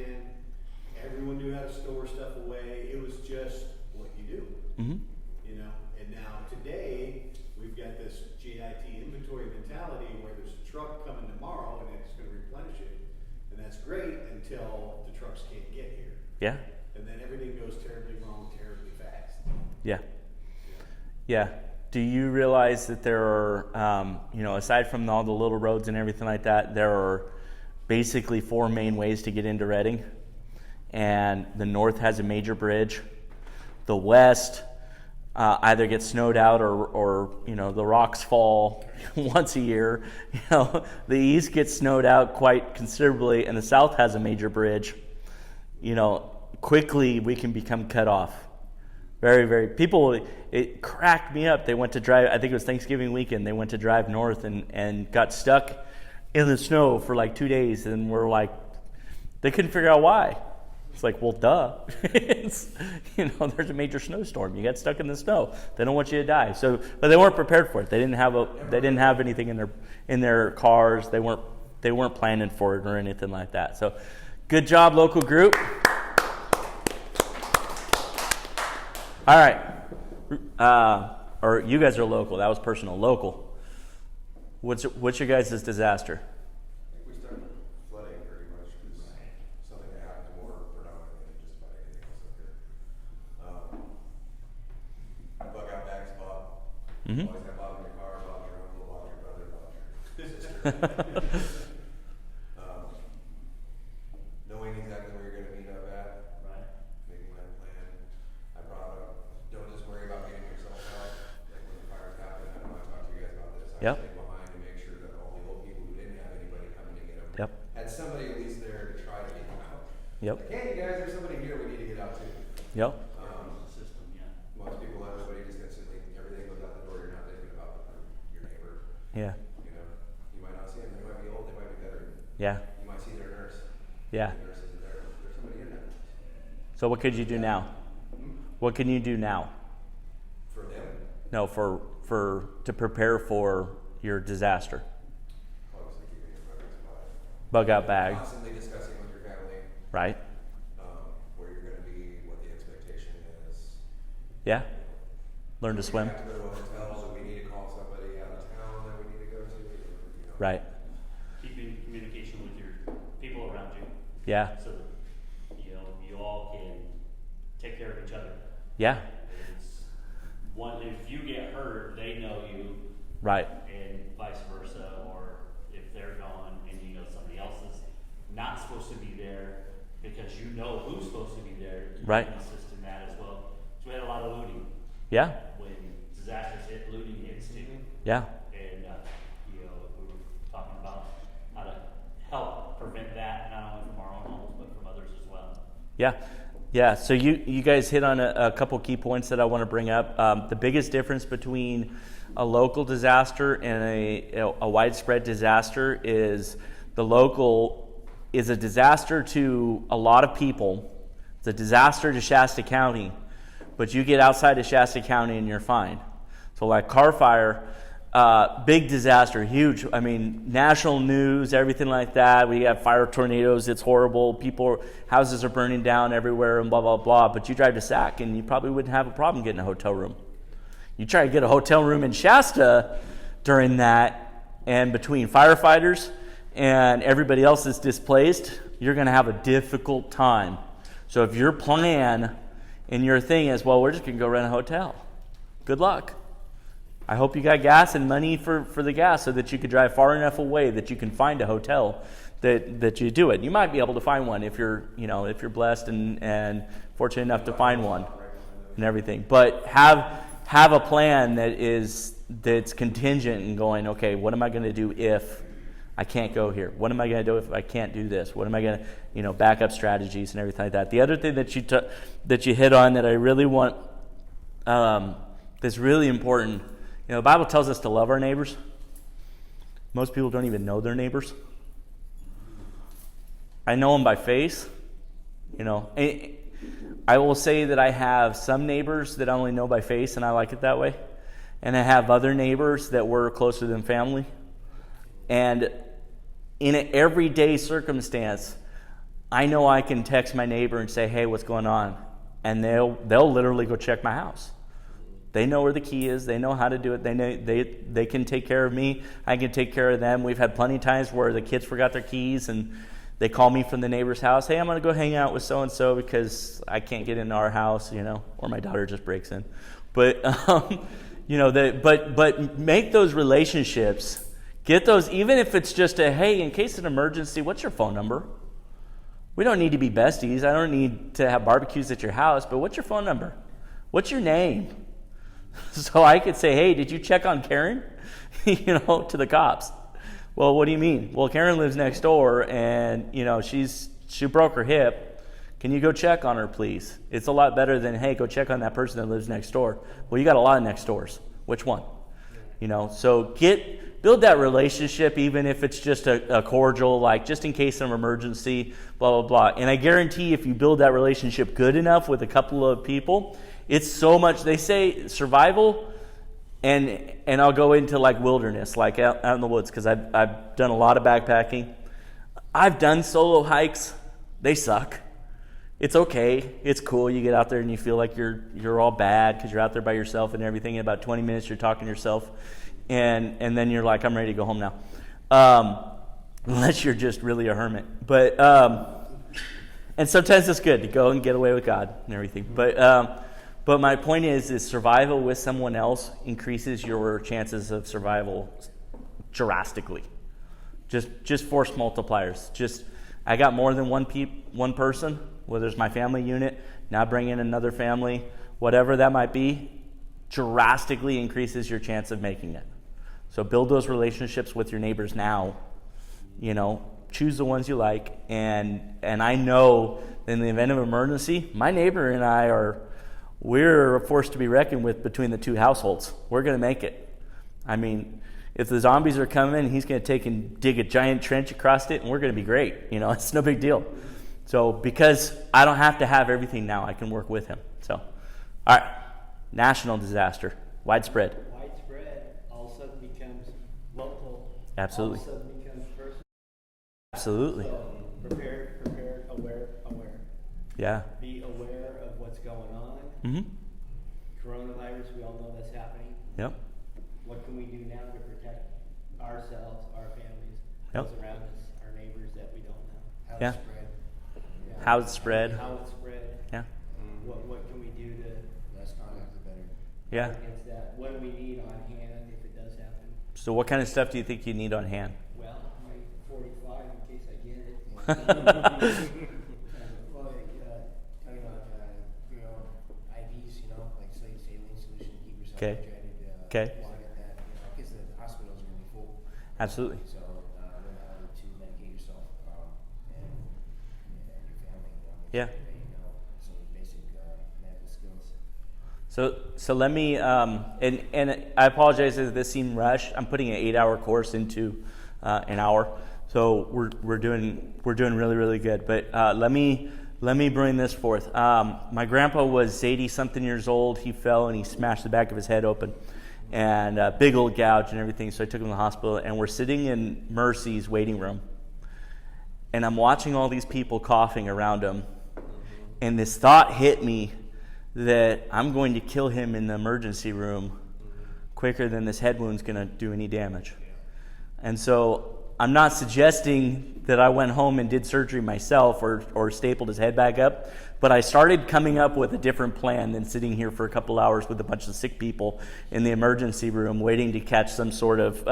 Yeah. And then everything goes terribly wrong, terribly fast. Yeah. Yeah. Do you realize that there are, aside from all the little roads and everything like that, there are basically 4 main ways to get into Reading? And the north has a major bridge. The west either gets snowed out or the rocks fall once a year. The east gets snowed out quite considerably, and the south has a major bridge. Quickly we can become cut off. Very, very, people, it cracked me up. They went to drive, I think it was Thanksgiving weekend, they went to drive north and got stuck in the snow for like 2 days, and were like, they couldn't figure out why. It's like, well, duh. There's a major snowstorm. You got stuck in the snow. They don't want you to die. So, but they weren't prepared for it. They didn't have anything in their cars. They weren't planning for it or anything like that. So, good job, local group. All right. Or you guys are local. That was personal. Local. What's your guys' disaster? I think we started flooding pretty much because something that happens more predominantly than just about anything else up here. Bug out bags, Bob. Mm-hmm. Always have Bob in your car, Bob's your uncle, Bob's your brother, Bob's your sister. Knowing exactly where you're going to meet up at, Right. making that plan. I brought up, don't just worry about getting yourself out. Like when the fires happen, I know I talked to you guys about this. I Yep. stayed behind to make sure that all the old people who didn't have anybody coming to get them Yep. had somebody at least there to try to get them out. Yep. Like, hey, you guys, there's somebody here we need to get out to. Yep. System, yeah. Most people, everybody just instantly, everything goes out the door. You're not thinking about your neighbor. Yeah. You might not see them. They might be old. They might be veteran. Yeah. You might see their nurse. Yeah. The nurse isn't there. There's somebody in there. So what could you do now? What can you do now? For them, No, to prepare for your disaster. obviously keeping your focus spot. Bug out bag, Constantly discussing with your family right? where you're going to be, what the expectation is. Yeah. Learn to swim. We have to go to a hotel, so we need to call somebody out of town that we need to go to. Right. Keeping communication with your people around you, Yeah. so that you all can take care of each other. Yeah. It's one, if you get hurt, they know you, Right. and vice versa. Or if they're gone and somebody else is not supposed to be there because you know who's supposed to be there, you Right. can assist in that as well. So we had a lot of looting. Yeah. When disasters hit, looting hits too. Yeah. And, we were talking about how to help prevent that, not only from our own homes, but from others as well. Yeah. Yeah. So you guys hit on a couple key points that I want to bring up. The biggest difference between a local disaster and a widespread disaster is the local is a disaster to a lot of people. It's a disaster to Shasta County, but you get outside of Shasta County and you're fine. So like Car Fire, big disaster, huge. I mean, national news, everything like that. We have fire tornadoes. It's horrible. Houses are burning down everywhere and blah, blah, blah. But you drive to Sac and you probably wouldn't have a problem getting a hotel room. You try to get a hotel room in Shasta during that, and between firefighters and everybody else that's displaced, you're going to have a difficult time. So if your plan and your thing is, well, we're just going to go rent a hotel, good luck. I hope you got gas and money for the gas so that you could drive far enough away that you can find a hotel that you do it. You might be able to find one if you're blessed and fortunate enough to find one and everything. But have a plan that's contingent and going, okay, what am I going to do if I can't go here? What am I going to do if I can't do this? What am I going to, backup strategies and everything like that. The other thing that you hit on that I really want, that's really important, the Bible tells us to love our neighbors. Most people don't even know their neighbors. I know them by face, I will say that I have some neighbors that I only know by face, and I like it that way. And I have other neighbors that we're closer than family. And in an everyday circumstance, I know I can text my neighbor and say, hey, what's going on? And they'll literally go check my house. They know where the key is. They know how to do it. They can take care of me. I can take care of them. We've had plenty of times where the kids forgot their keys and They call me from the neighbor's house. Hey, I'm going to go hang out with so-and-so because I can't get into our house, or my daughter just breaks in. But, but make those relationships, get those, even if it's just a, hey, in case of an emergency, what's your phone number? We don't need to be besties. I don't need to have barbecues at your house, but what's your phone number? What's your name? So I could say, hey, did you check on Karen? To the cops. Well, what do you mean? Well, Karen lives next door and, she broke her hip. Can you go check on her, please? It's a lot better than, hey, go check on that person that lives next door. Well, you got a lot of next doors. Which one? So build that relationship, even if it's just a cordial, like just in case of an emergency, blah, blah, blah. And I guarantee if you build that relationship good enough with a couple of people, it's so much, they say survival, and I'll go into like wilderness, like out in the woods, because I've done a lot of backpacking. I've done solo hikes. They suck. It's okay. It's cool. You get out there and you feel like you're all bad because you're out there by yourself and everything. In about 20 minutes, you're talking to yourself. And then you're like, I'm ready to go home now. Unless you're just really a hermit. But and sometimes it's good to go and get away with God and everything. But my point is survival with someone else increases your chances of survival drastically. Just force multipliers. I got more than one person, whether it's my family unit, now bring in another family, whatever that might be, drastically increases your chance of making it. So build those relationships with your neighbors now. Choose the ones you like. And I know in the event of emergency, my neighbor and we're a force to be reckoned with between the two households. We're going to make it. I mean, if the zombies are coming, he's going to take and dig a giant trench across it, and we're going to be great. It's no big deal. So because I don't have to have everything now, I can work with him. So, all right, national disaster, widespread. All of a sudden becomes local. Absolutely. All of a sudden becomes personal. Absolutely. So prepared, aware. Yeah. Be aware of what's going on. Mm-hmm. Coronavirus, we all know that's happening. Yep. What can we do now to protect ourselves, our families, Yep. those around us, our neighbors that we don't know? Yeah. Yeah. How it's spread. How it's spread. Yeah. What can we do to Less contact, the better. Yeah. against that? What do we need on hand if it does happen? So what kind of stuff do you think you need on hand? Well, my 45 in case I get it. Well, talking about, IVs, like saline solution to keep yourself Okay. hydrated. Okay. Water that, because the hospitals are gonna be full. Absolutely. So, learn how to medicate yourself, and your family, make Yeah. sure that you know some basic, medical skills. So let me and I apologize if this seemed rushed. I'm putting an 8-hour course into an hour, so we're doing really, really good. But let me bring this forth. My grandpa was 80-something years old. He fell and he smashed the back of his head open, and a big old gouge and everything. So I took him to the hospital, and we're sitting in Mercy's waiting room, and I'm watching all these people coughing around him, and this thought hit me that I'm going to kill him in the emergency room quicker than this head wound's going to do any damage. And so I'm not suggesting that I went home and did surgery myself or stapled his head back up, but I started coming up with a different plan than sitting here for a couple hours with a bunch of sick people in the emergency room waiting to catch some sort of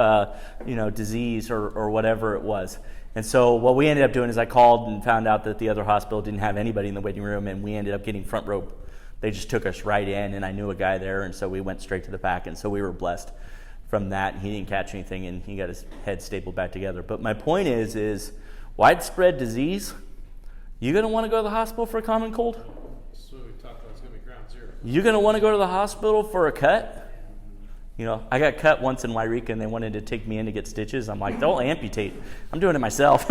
disease or whatever it was. And so what we ended up doing is I called and found out that the other hospital didn't have anybody in the waiting room, and we ended up getting front row. They just took us right in, and I knew a guy there, and so we went straight to the back, and so we were blessed from that. He didn't catch anything, and he got his head stapled back together. But my point is widespread disease, you going to want to go to the hospital for a common cold? So we talked about it's going to be ground zero. You going to want to go to the hospital for a cut? I got cut once in Wairika, and they wanted to take me in to get stitches. I'm like, they'll amputate. I'm doing it myself.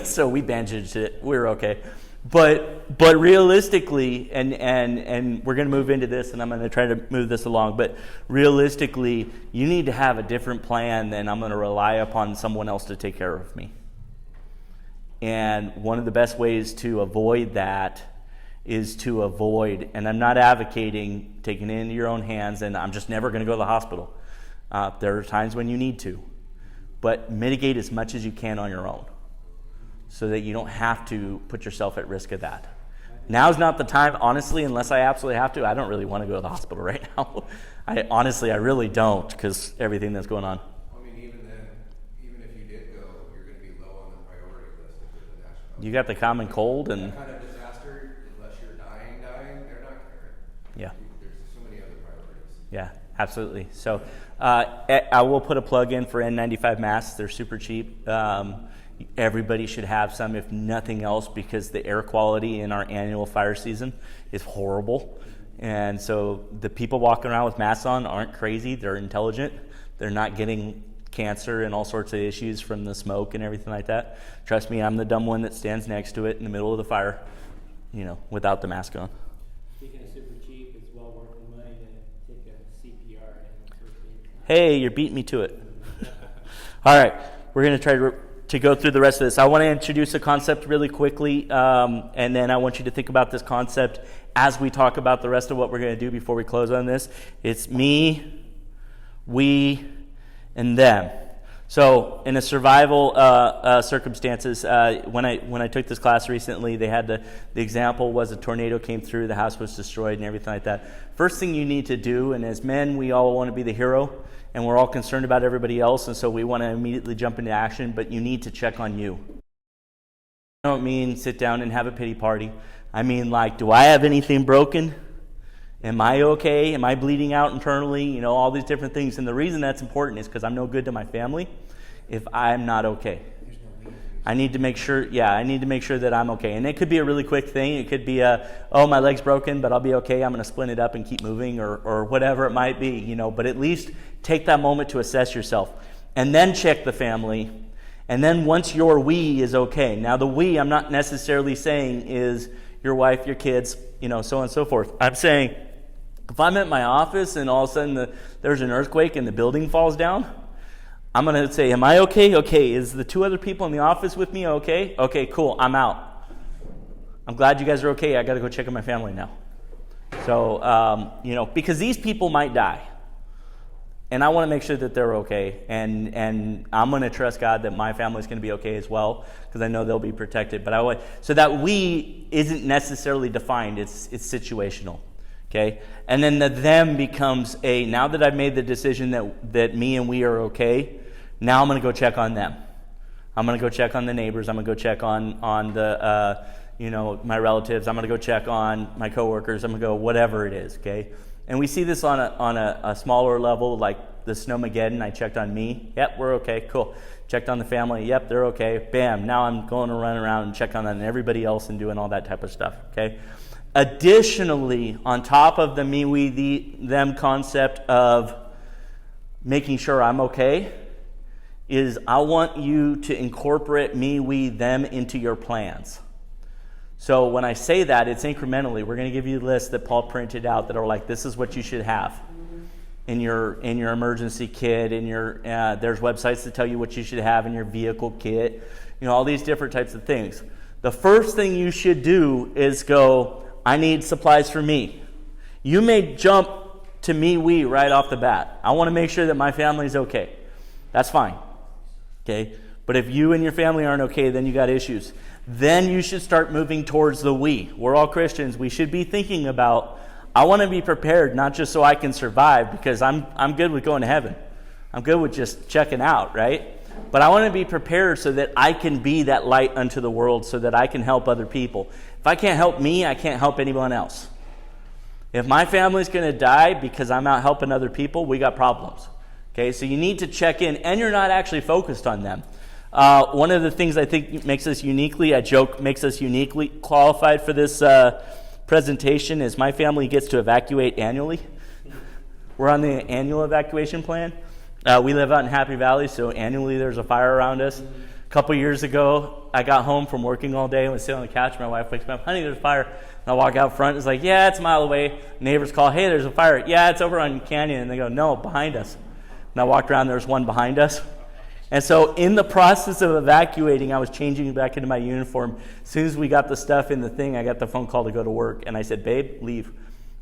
So we bandaged it. We were okay. But realistically, and we're going to move into this, and I'm going to try to move this along, but realistically, you need to have a different plan than I'm going to rely upon someone else to take care of me. And one of the best ways to avoid that is to avoid, and I'm not advocating taking it into your own hands, and I'm just never going to go to the hospital. There are times when you need to, but mitigate as much as you can on your own. so that you don't have to put yourself at risk of that. Now's not the time, honestly, unless I absolutely have to. I don't really want to go to the hospital right now. I really don't, because everything that's going on. I mean, even then, even if you did go, you're going to be low on the priority list if there's a national. You got the common cold and That kind of disaster, unless you're dying, they're not caring. yeah. There's so many other priorities. Yeah, absolutely. So I will put a plug in for N95 masks. They're super cheap. Everybody should have some, if nothing else, because the air quality in our annual fire season is horrible. And so the people walking around with masks on aren't crazy. They're intelligent. They're not getting cancer and all sorts of issues from the smoke and everything like that. Trust me, I'm the dumb one that stands next to it in the middle of the fire, without the mask on. Speaking of super cheap, it's well worth the money to take a CPR and first aid. Hey, you're beating me to it. All right, we're going to try to go through the rest of this. I want to introduce a concept really quickly, and then I want you to think about this concept as we talk about the rest of what we're going to do before we close on this. It's me, we, and them. So in a survival circumstances, when I took this class recently, they had the example was a tornado came through, the house was destroyed and everything like that. First thing you need to do, and as men, we all want to be the hero, and we're all concerned about everybody else, and so we want to immediately jump into action, but you need to check on you. I don't mean sit down and have a pity party. I mean, do I have anything broken? Am I okay? Am I bleeding out internally? All these different things. And the reason that's important is because I'm no good to my family if I'm not okay. I need to make sure that I'm okay. And it could be a really quick thing. It could be my leg's broken, but I'll be okay. I'm going to splint it up and keep moving or whatever it might be, but at least take that moment to assess yourself and then check the family. And then once your we is okay. Now the we I'm not necessarily saying is your wife, your kids, so on and so forth. I'm saying if I'm at my office and all of a sudden there's an earthquake and the building falls down, I'm going to say, am I okay? Okay. Is the two other people in the office with me okay? Okay, cool. I'm out. I'm glad you guys are okay. I got to go check on my family now. So, because these people might die. And I want to make sure that they're okay. And I'm going to trust God that my family's going to be okay as well, because I know they'll be protected. But so that we isn't necessarily defined. It's situational. Okay? And then the them becomes now that I've made the decision that me and we are okay, now I'm going to go check on them. I'm going to go check on the neighbors. I'm going to go check on the, my relatives. I'm going to go check on my coworkers. I'm going to go whatever it is, okay? And we see this on a smaller level, like the Snowmageddon. I checked on me. Yep, we're okay, cool. Checked on the family. Yep, they're okay. Bam, now I'm going to run around and check on everybody else and doing all that type of stuff, okay? Additionally, on top of the me, we, them concept of making sure I'm okay, is I want you to incorporate me, we, them into your plans. So when I say that, it's incrementally. We're going to give you lists that Paul printed out that are like, this is what you should have in your emergency kit, there's websites that tell you what you should have in your vehicle kit, all these different types of things. The first thing you should do is go, I need supplies for me. You may jump to me, we right off the bat. I want to make sure that my family's okay. That's fine. Okay? But if you and your family aren't okay, then you got issues. Then you should start moving towards the we. We're all Christians. We should be thinking about, I want to be prepared, not just so I can survive, because I'm good with going to heaven. I'm good with just checking out, right? But I want to be prepared so that I can be that light unto the world, so that I can help other people. If I can't help me, I can't help anyone else. If my family's going to die because I'm out helping other people, we got problems. Okay, so you need to check in, and you're not actually focused on them. One of the things I think makes us uniquely qualified for this presentation is my family gets to evacuate annually. We're on the annual evacuation plan. We live out in Happy Valley, so annually there's a fire around us. A couple years ago, I got home from working all day and was sitting on the couch. My wife wakes me up, honey, there's a fire. And I walk out front, it's like, yeah, it's a mile away. Neighbors call, hey, there's a fire. Yeah, it's over on Canyon. And they go, no, behind us. And I walked around, there's one behind us. And so in the process of evacuating, I was changing back into my uniform. As soon as we got the stuff in the thing, I got the phone call to go to work. And I said, babe, leave.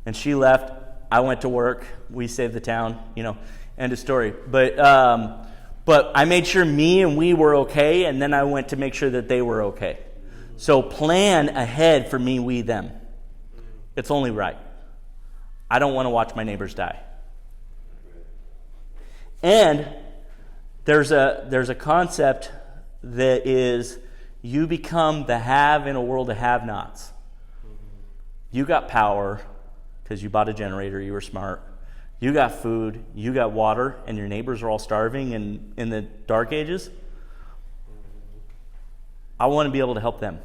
And she left. I went to work. We saved the town, end of story. But But I made sure me and we were okay, and then I went to make sure that they were okay. So plan ahead for me, we, them. It's only right. I don't want to watch my neighbors die. And there's a concept that is you become the have in a world of have-nots. You got power because you bought a generator, you were smart. You got food, you got water, and your neighbors are all starving in the dark ages. I want to be able to help them.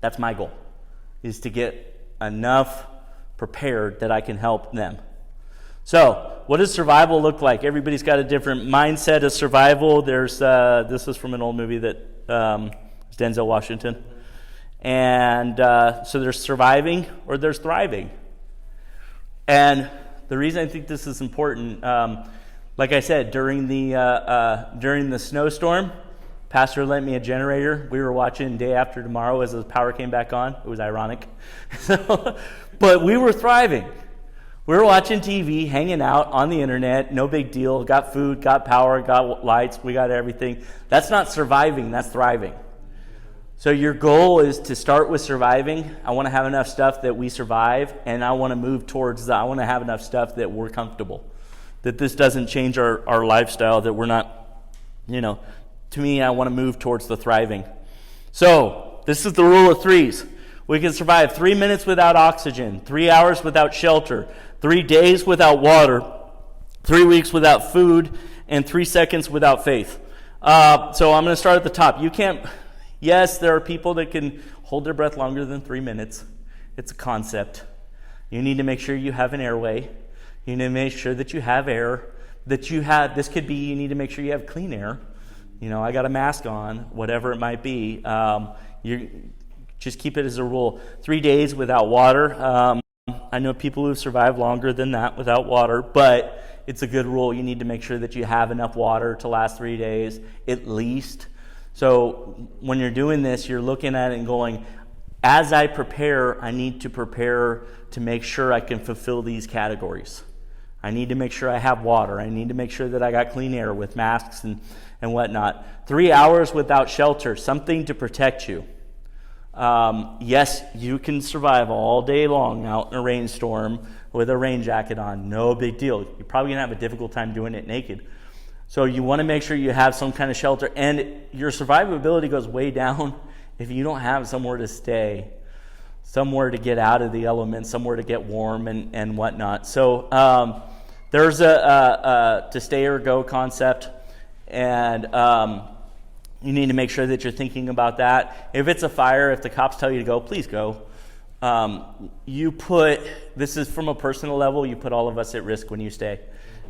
That's my goal, is to get enough prepared that I can help them. So, what does survival look like? Everybody's got a different mindset of survival. There's this is from an old movie that is Denzel Washington. And so there's surviving or there's thriving. And the reason I think this is important, like I said, during the snowstorm, Pastor lent me a generator. We were watching Day After Tomorrow as the power came back on. It was ironic. But we were thriving. We were watching TV, hanging out on the internet, no big deal. Got food, got power, got lights, we got everything. That's not surviving, that's thriving. So your goal is to start with surviving. I want to have enough stuff that we survive, and I want to move towards I want to have enough stuff that we're comfortable. That this doesn't change our lifestyle, that we're not, to me, I want to move towards the thriving. So, this is the rule of threes. We can survive 3 minutes without oxygen, 3 hours without shelter, 3 days without water, 3 weeks without food, and 3 seconds without faith. So I'm going to start at the top. Yes, there are people that can hold their breath longer than 3 minutes. It's a concept. You need to make sure you have an airway. You need to make sure that you have air. This could be, you need to make sure you have clean air. I got a mask on, whatever it might be. You just keep it as a rule. 3 days without water. I know people who've survived longer than that without water, but it's a good rule. You need to make sure that you have enough water to last 3 days, at least. So when you're doing this, you're looking at it and going, as I prepare, I need to prepare to make sure I can fulfill these categories. I need to make sure I have water. I need to make sure that I got clean air with masks and whatnot. 3 hours without shelter, something to protect you. Yes, you can survive all day long out in a rainstorm with a rain jacket on. No big deal. You're probably going to have a difficult time doing it naked. So you want to make sure you have some kind of shelter. And your survivability goes way down if you don't have somewhere to stay, somewhere to get out of the elements, somewhere to get warm and whatnot. So there's a to stay or go concept. And you need to make sure that you're thinking about that. If it's a fire, if the cops tell you to go, please go. This is from a personal level, you put all of us at risk when you stay.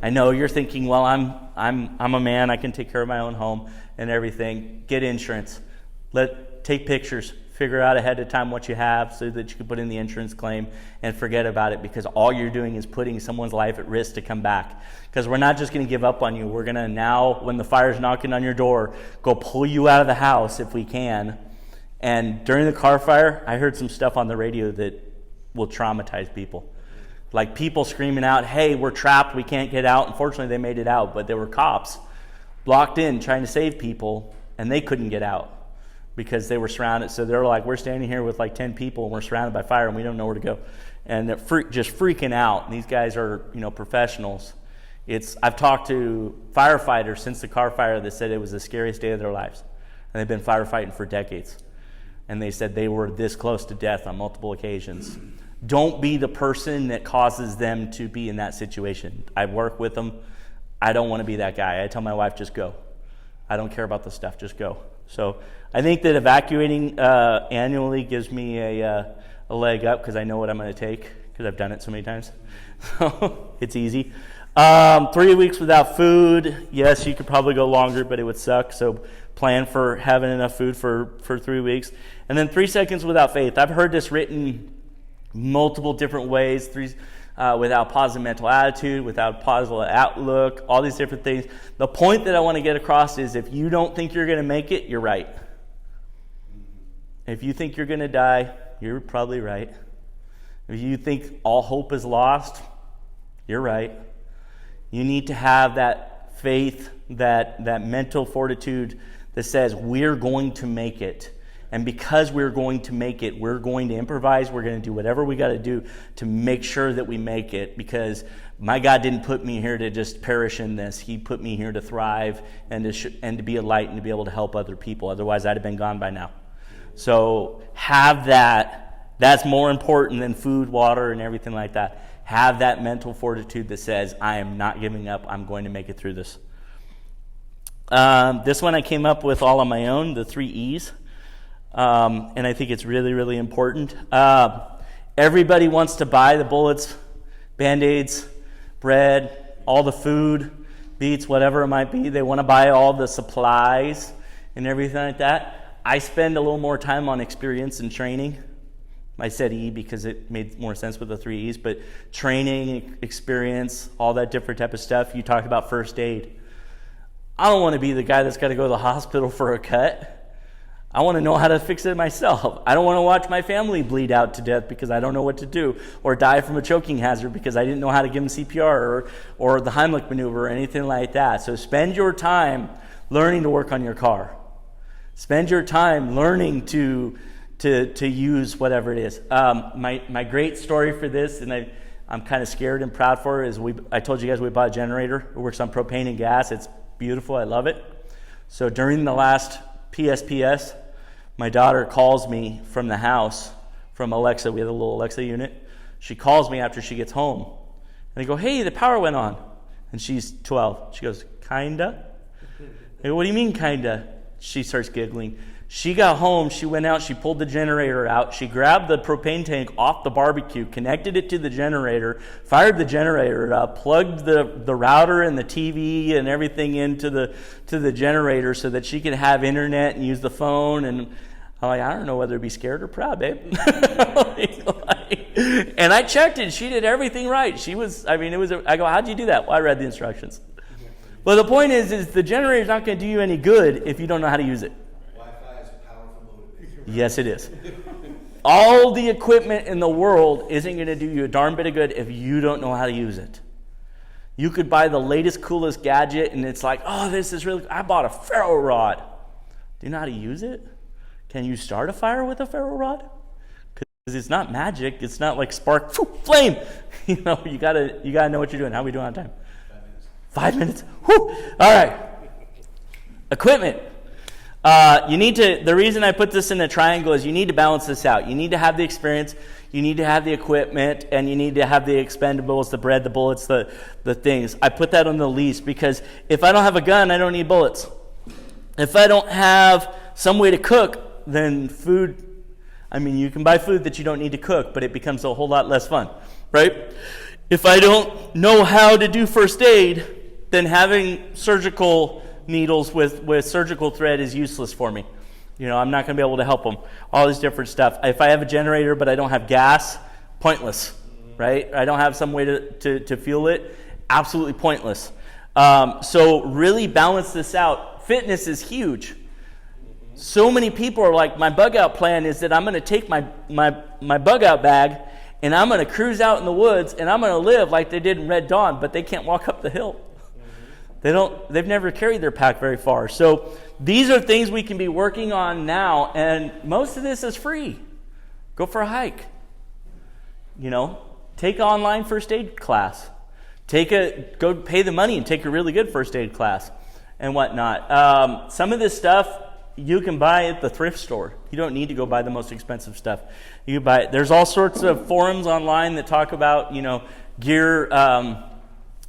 I know you're thinking, well, I'm a man, I can take care of my own home and everything. Get insurance. Take pictures. Figure out ahead of time what you have so that you can put in the insurance claim and forget about it, because all you're doing is putting someone's life at risk to come back. Because we're not just going to give up on you. We're going to now, when the fire's knocking on your door, go pull you out of the house if we can. And during the car fire, I heard some stuff on the radio that will traumatize people. Like people screaming out, hey, we're trapped, we can't get out. Unfortunately, they made it out, but there were cops blocked in trying to save people, and they couldn't get out because they were surrounded. So they're like, we're standing here with like 10 people, and we're surrounded by fire, and we don't know where to go. And they're just freaking out. And these guys are, professionals. I've talked to firefighters since the car fire that said it was the scariest day of their lives. And they've been firefighting for decades. And they said they were this close to death on multiple occasions. Don't be the person that causes them to be in that situation. I work with them. I don't want to be that guy. I tell my wife, just go. I don't care about the stuff, just go. So I think that evacuating annually gives me a leg up, because I know what I'm going to take, because I've done it so many times. So it's easy. 3 weeks without food. Yes, you could probably go longer, but it would suck. So plan for having enough food for 3 weeks. And then 3 seconds without faith. I've heard this written multiple different ways. Without positive mental attitude, without positive outlook, all these different things. The point that I want to get across is, if you don't think you're going to make it, you're right. If you think you're going to die, you're probably right. If you think all hope is lost, you're right. You need to have that faith, that mental fortitude that says we're going to make it. And because we're going to make it, we're going to improvise. We're going to do whatever we got to do to make sure that we make it, because my God didn't put me here to just perish in this. He put me here to thrive and to be a light and to be able to help other people. Otherwise, I'd have been gone by now. So have that. That's more important than food, water, and everything like that. Have that mental fortitude that says, I am not giving up. I'm going to make it through this. This one I came up with all on my own, the 3 E's. And I think it's really, really important. Everybody wants to buy the bullets, Band-Aids, bread, all the food, beets, whatever it might be. They want to buy all the supplies and everything like that. I spend a little more time on experience and training. I said E because it made more sense with the 3 E's, but training, experience, all that different type of stuff. You talked about first aid. I don't want to be the guy that's got to go to the hospital for a cut. I want to know how to fix it myself. I don't want to watch my family bleed out to death because I don't know what to do, or die from a choking hazard because I didn't know how to give them CPR or the Heimlich maneuver or anything like that. So spend your time learning to work on your car. Spend your time learning to use whatever it is. My great story for this, and I'm kind of scared and proud for it, is I told you guys we bought a generator. It works on propane and gas. It's beautiful. I love it. So during the last PSPS, my daughter calls me from the house, from Alexa. We have a little Alexa unit. She calls me after she gets home. And I go, hey, the power went on. And she's 12. She goes, kinda? I go, what do you mean, kinda? She starts giggling. She got home, she went out, she pulled the generator out, she grabbed the propane tank off the barbecue, connected it to the generator, fired the generator up, plugged the router and the TV and everything into the generator so that she could have internet and use the phone. And I'm like, I don't know whether to be scared or proud, babe. And I checked it, she did everything right. I go, how'd you do that? Well, I read the instructions. Well, the point is the generator's not going to do you any good if you don't know how to use it. Wi-Fi is a powerful motivator. Yes, it is. All the equipment in the world isn't going to do you a darn bit of good if you don't know how to use it. You could buy the latest, coolest gadget, and it's like, oh, this is really, I bought a ferro rod. Do you know how to use it? Can you start a fire with a ferro rod? Because it's not magic. It's not like spark, flame. You gotta know what you're doing. How are we doing on time? 5 minutes. Whew. All right. Equipment. The reason I put this in a triangle is you need to balance this out. You need to have the experience, you need to have the equipment, and you need to have the expendables, the bread, the bullets, the things. I put that on the least because if I don't have a gun, I don't need bullets. If I don't have some way to cook, then food, you can buy food that you don't need to cook, but it becomes a whole lot less fun, right? If I don't know how to do first aid, then having surgical needles with surgical thread is useless for me. I'm not going to be able to help them. All this different stuff. If I have a generator but I don't have gas, pointless, right? I don't have some way to fuel it, absolutely pointless. So really balance this out. Fitness is huge. So many people are like, my bug out plan is that I'm going to take my bug out bag and I'm going to cruise out in the woods and I'm going to live like they did in Red Dawn, but they can't walk up the hill. They've never carried their pack very far. So these are things we can be working on now, and most of this is free. Go for a hike. Take an online first aid class. Go pay the money and take a really good first aid class and whatnot. Some of this stuff you can buy at the thrift store. You don't need to go buy the most expensive stuff. You can buy. There's all sorts of forums online that talk about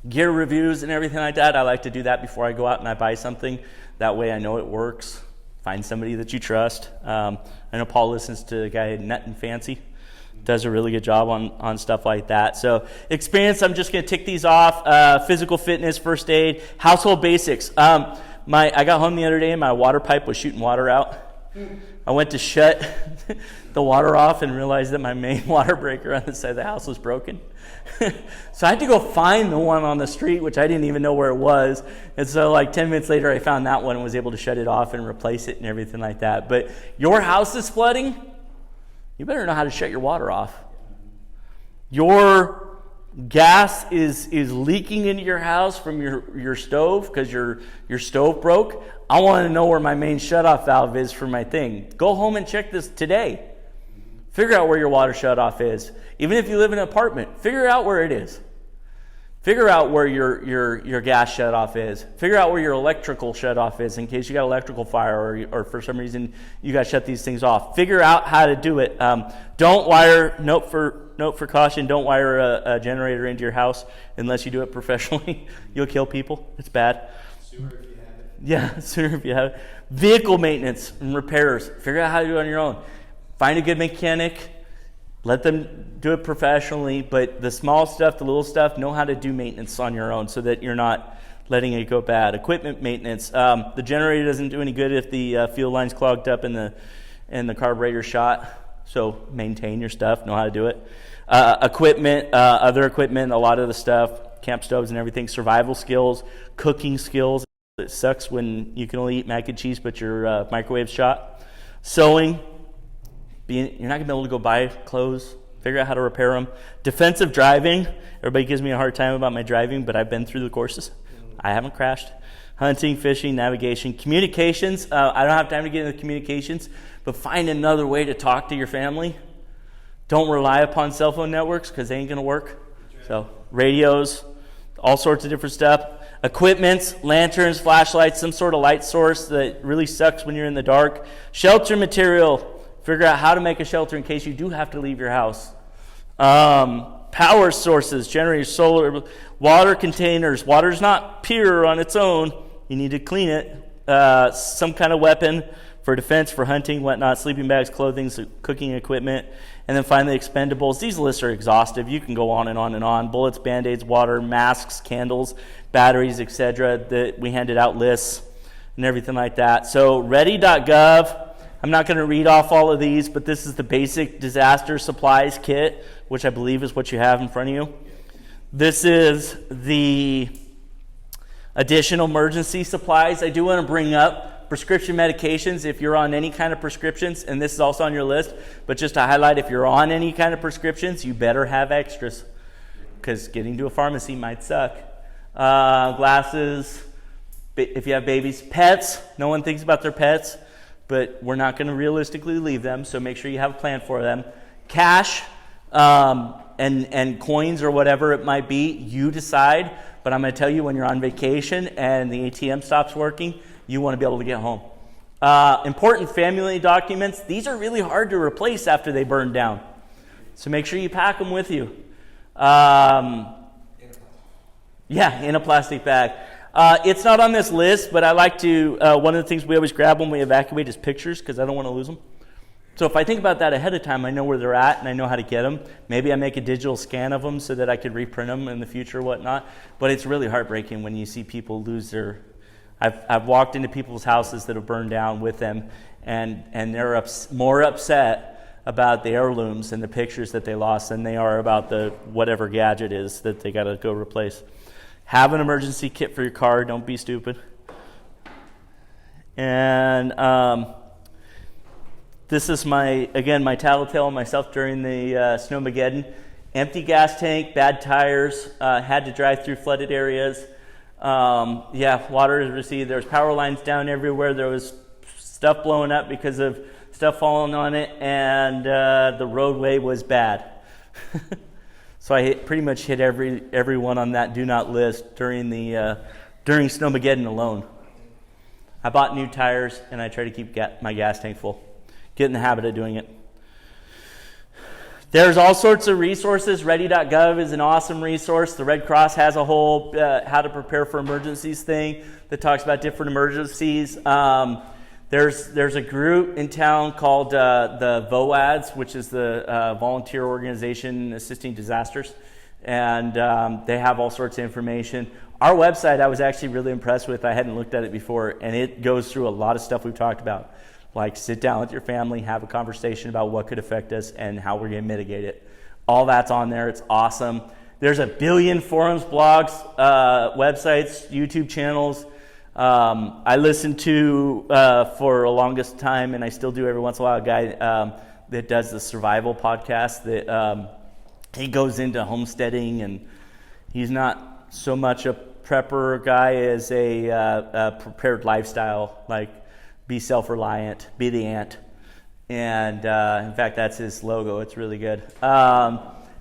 gear reviews and everything like that. I like to do that before I go out and I buy something. That way I know it works. Find somebody that you trust. I know Paul listens to a guy Nut and Fancy. Does a really good job on stuff like that. So experience, I'm just going to tick these off. Physical fitness, first aid, household basics. I got home the other day and my water pipe was shooting water out. I went to shut the water off and realized that my main water breaker on the side of the house was broken. So I had to go find the one on the street, which I didn't even know where it was. And so 10 minutes later, I found that one and was able to shut it off and replace it and everything like that. But your house is flooding, you better know how to shut your water off. Your gas is leaking into your house from your stove because your stove broke, I want to know where my main shutoff valve is for my thing. Go home and check this today. Figure out where your water shutoff is. Even if you live in an apartment, figure out where it is. Figure out where your gas shutoff is. Figure out where your electrical shutoff is in case you got electrical fire or for some reason you got to shut these things off. Figure out how to do it. Don't wire, note for caution, don't wire a generator into your house unless you do it professionally. You'll kill people. It's bad. Sewer if you have it. Yeah, sooner if you have it. Vehicle maintenance and repairs. Figure out how to do it on your own. Find a good mechanic. Let them do it professionally, but the small stuff, the little stuff, know how to do maintenance on your own so that you're not letting it go bad. Equipment maintenance. The generator doesn't do any good if the fuel line's clogged up and the carburetor's shot. So maintain your stuff. Know how to do it. Equipment, other equipment, a lot of the stuff, camp stoves and everything. Survival skills, cooking skills. It sucks when you can only eat mac and cheese, but your microwave's shot. Sewing. You're not going to be able to go buy clothes. Figure out how to repair them. Defensive driving. Everybody gives me a hard time about my driving, but I've been through the courses. I haven't crashed. Hunting, fishing, navigation. Communications. I don't have time to get into communications, but find another way to talk to your family. Don't rely upon cell phone networks because they ain't going to work. So radios, all sorts of different stuff. Equipments, lanterns, flashlights, some sort of light source that really sucks when you're in the dark. Shelter material. Figure out how to make a shelter in case you do have to leave your house. Power sources, generators, solar, water containers. Water's not pure on its own. You need to clean it. Some kind of weapon for defense, for hunting, whatnot. Sleeping bags, clothing, cooking equipment. And then finally, expendables. These lists are exhaustive. You can go on and on and on. Bullets, Band-Aids, water, masks, candles, batteries, etc. We handed out lists and everything like that. So ready.gov. I'm not going to read off all of these, but this is the basic disaster supplies kit, which I believe is what you have in front of you. This is the additional emergency supplies. I do want to bring up prescription medications if you're on any kind of prescriptions, and this is also on your list, but just to highlight, if you're on any kind of prescriptions, you better have extras because getting to a pharmacy might suck. Glasses, if you have babies. Pets, no one thinks about their pets, but we're not going to realistically leave them, so make sure you have a plan for them. Cash and coins or whatever it might be, you decide, but I'm going to tell you when you're on vacation and the ATM stops working, you want to be able to get home. Important family documents, these are really hard to replace after they burn down, so make sure you pack them with you. In a plastic bag. It's not on this list, but I like to, one of the things we always grab when we evacuate is pictures because I don't want to lose them. So if I think about that ahead of time, I know where they're at and I know how to get them. Maybe I make a digital scan of them so that I could reprint them in the future or whatnot. But it's really heartbreaking when you see people lose their... I've walked into people's houses that have burned down with them, and they're more upset about the heirlooms and the pictures that they lost than they are about the whatever gadget is that they got to go replace. Have an emergency kit for your car. Don't be stupid. And this is my tattletale on myself during the Snowmageddon. Empty gas tank, bad tires, had to drive through flooded areas. Water is receded. There was power lines down everywhere. There was stuff blowing up because of stuff falling on it, and the roadway was bad. So I pretty much hit everyone on that do not list during Snowmageddon alone. I bought new tires and I try to keep my gas tank full. Get in the habit of doing it. There's all sorts of resources. Ready.gov is an awesome resource. The Red Cross has a whole how to prepare for emergencies thing that talks about different emergencies. There's a group in town called the VOADS, which is the Volunteer Organization Assisting Disasters, and they have all sorts of information. Our website I was actually really impressed with. I hadn't looked at it before, and it goes through a lot of stuff we've talked about. Like sit down with your family, have a conversation about what could affect us and how we're going to mitigate it. All that's on there. It's awesome. There's a billion forums, blogs, websites, YouTube channels. I listened to, for the longest time, and I still do every once in a while, a guy that does the survival podcast that he goes into homesteading, and he's not so much a prepper guy as a prepared lifestyle, like be self-reliant, be the ant. And in fact, that's his logo. It's really good.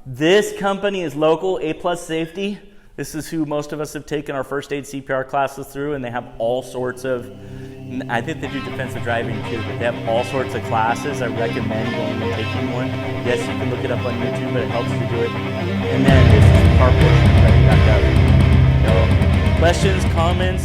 This company is local, A+ Safety. This is who most of us have taken our first aid CPR classes through, and they have all sorts of, I think they do defensive driving too, but they have all sorts of classes. I recommend going and taking one. Yes, you can look it up on YouTube, but it helps to do it. And then this is the car portion that we got covered. So, questions, comments,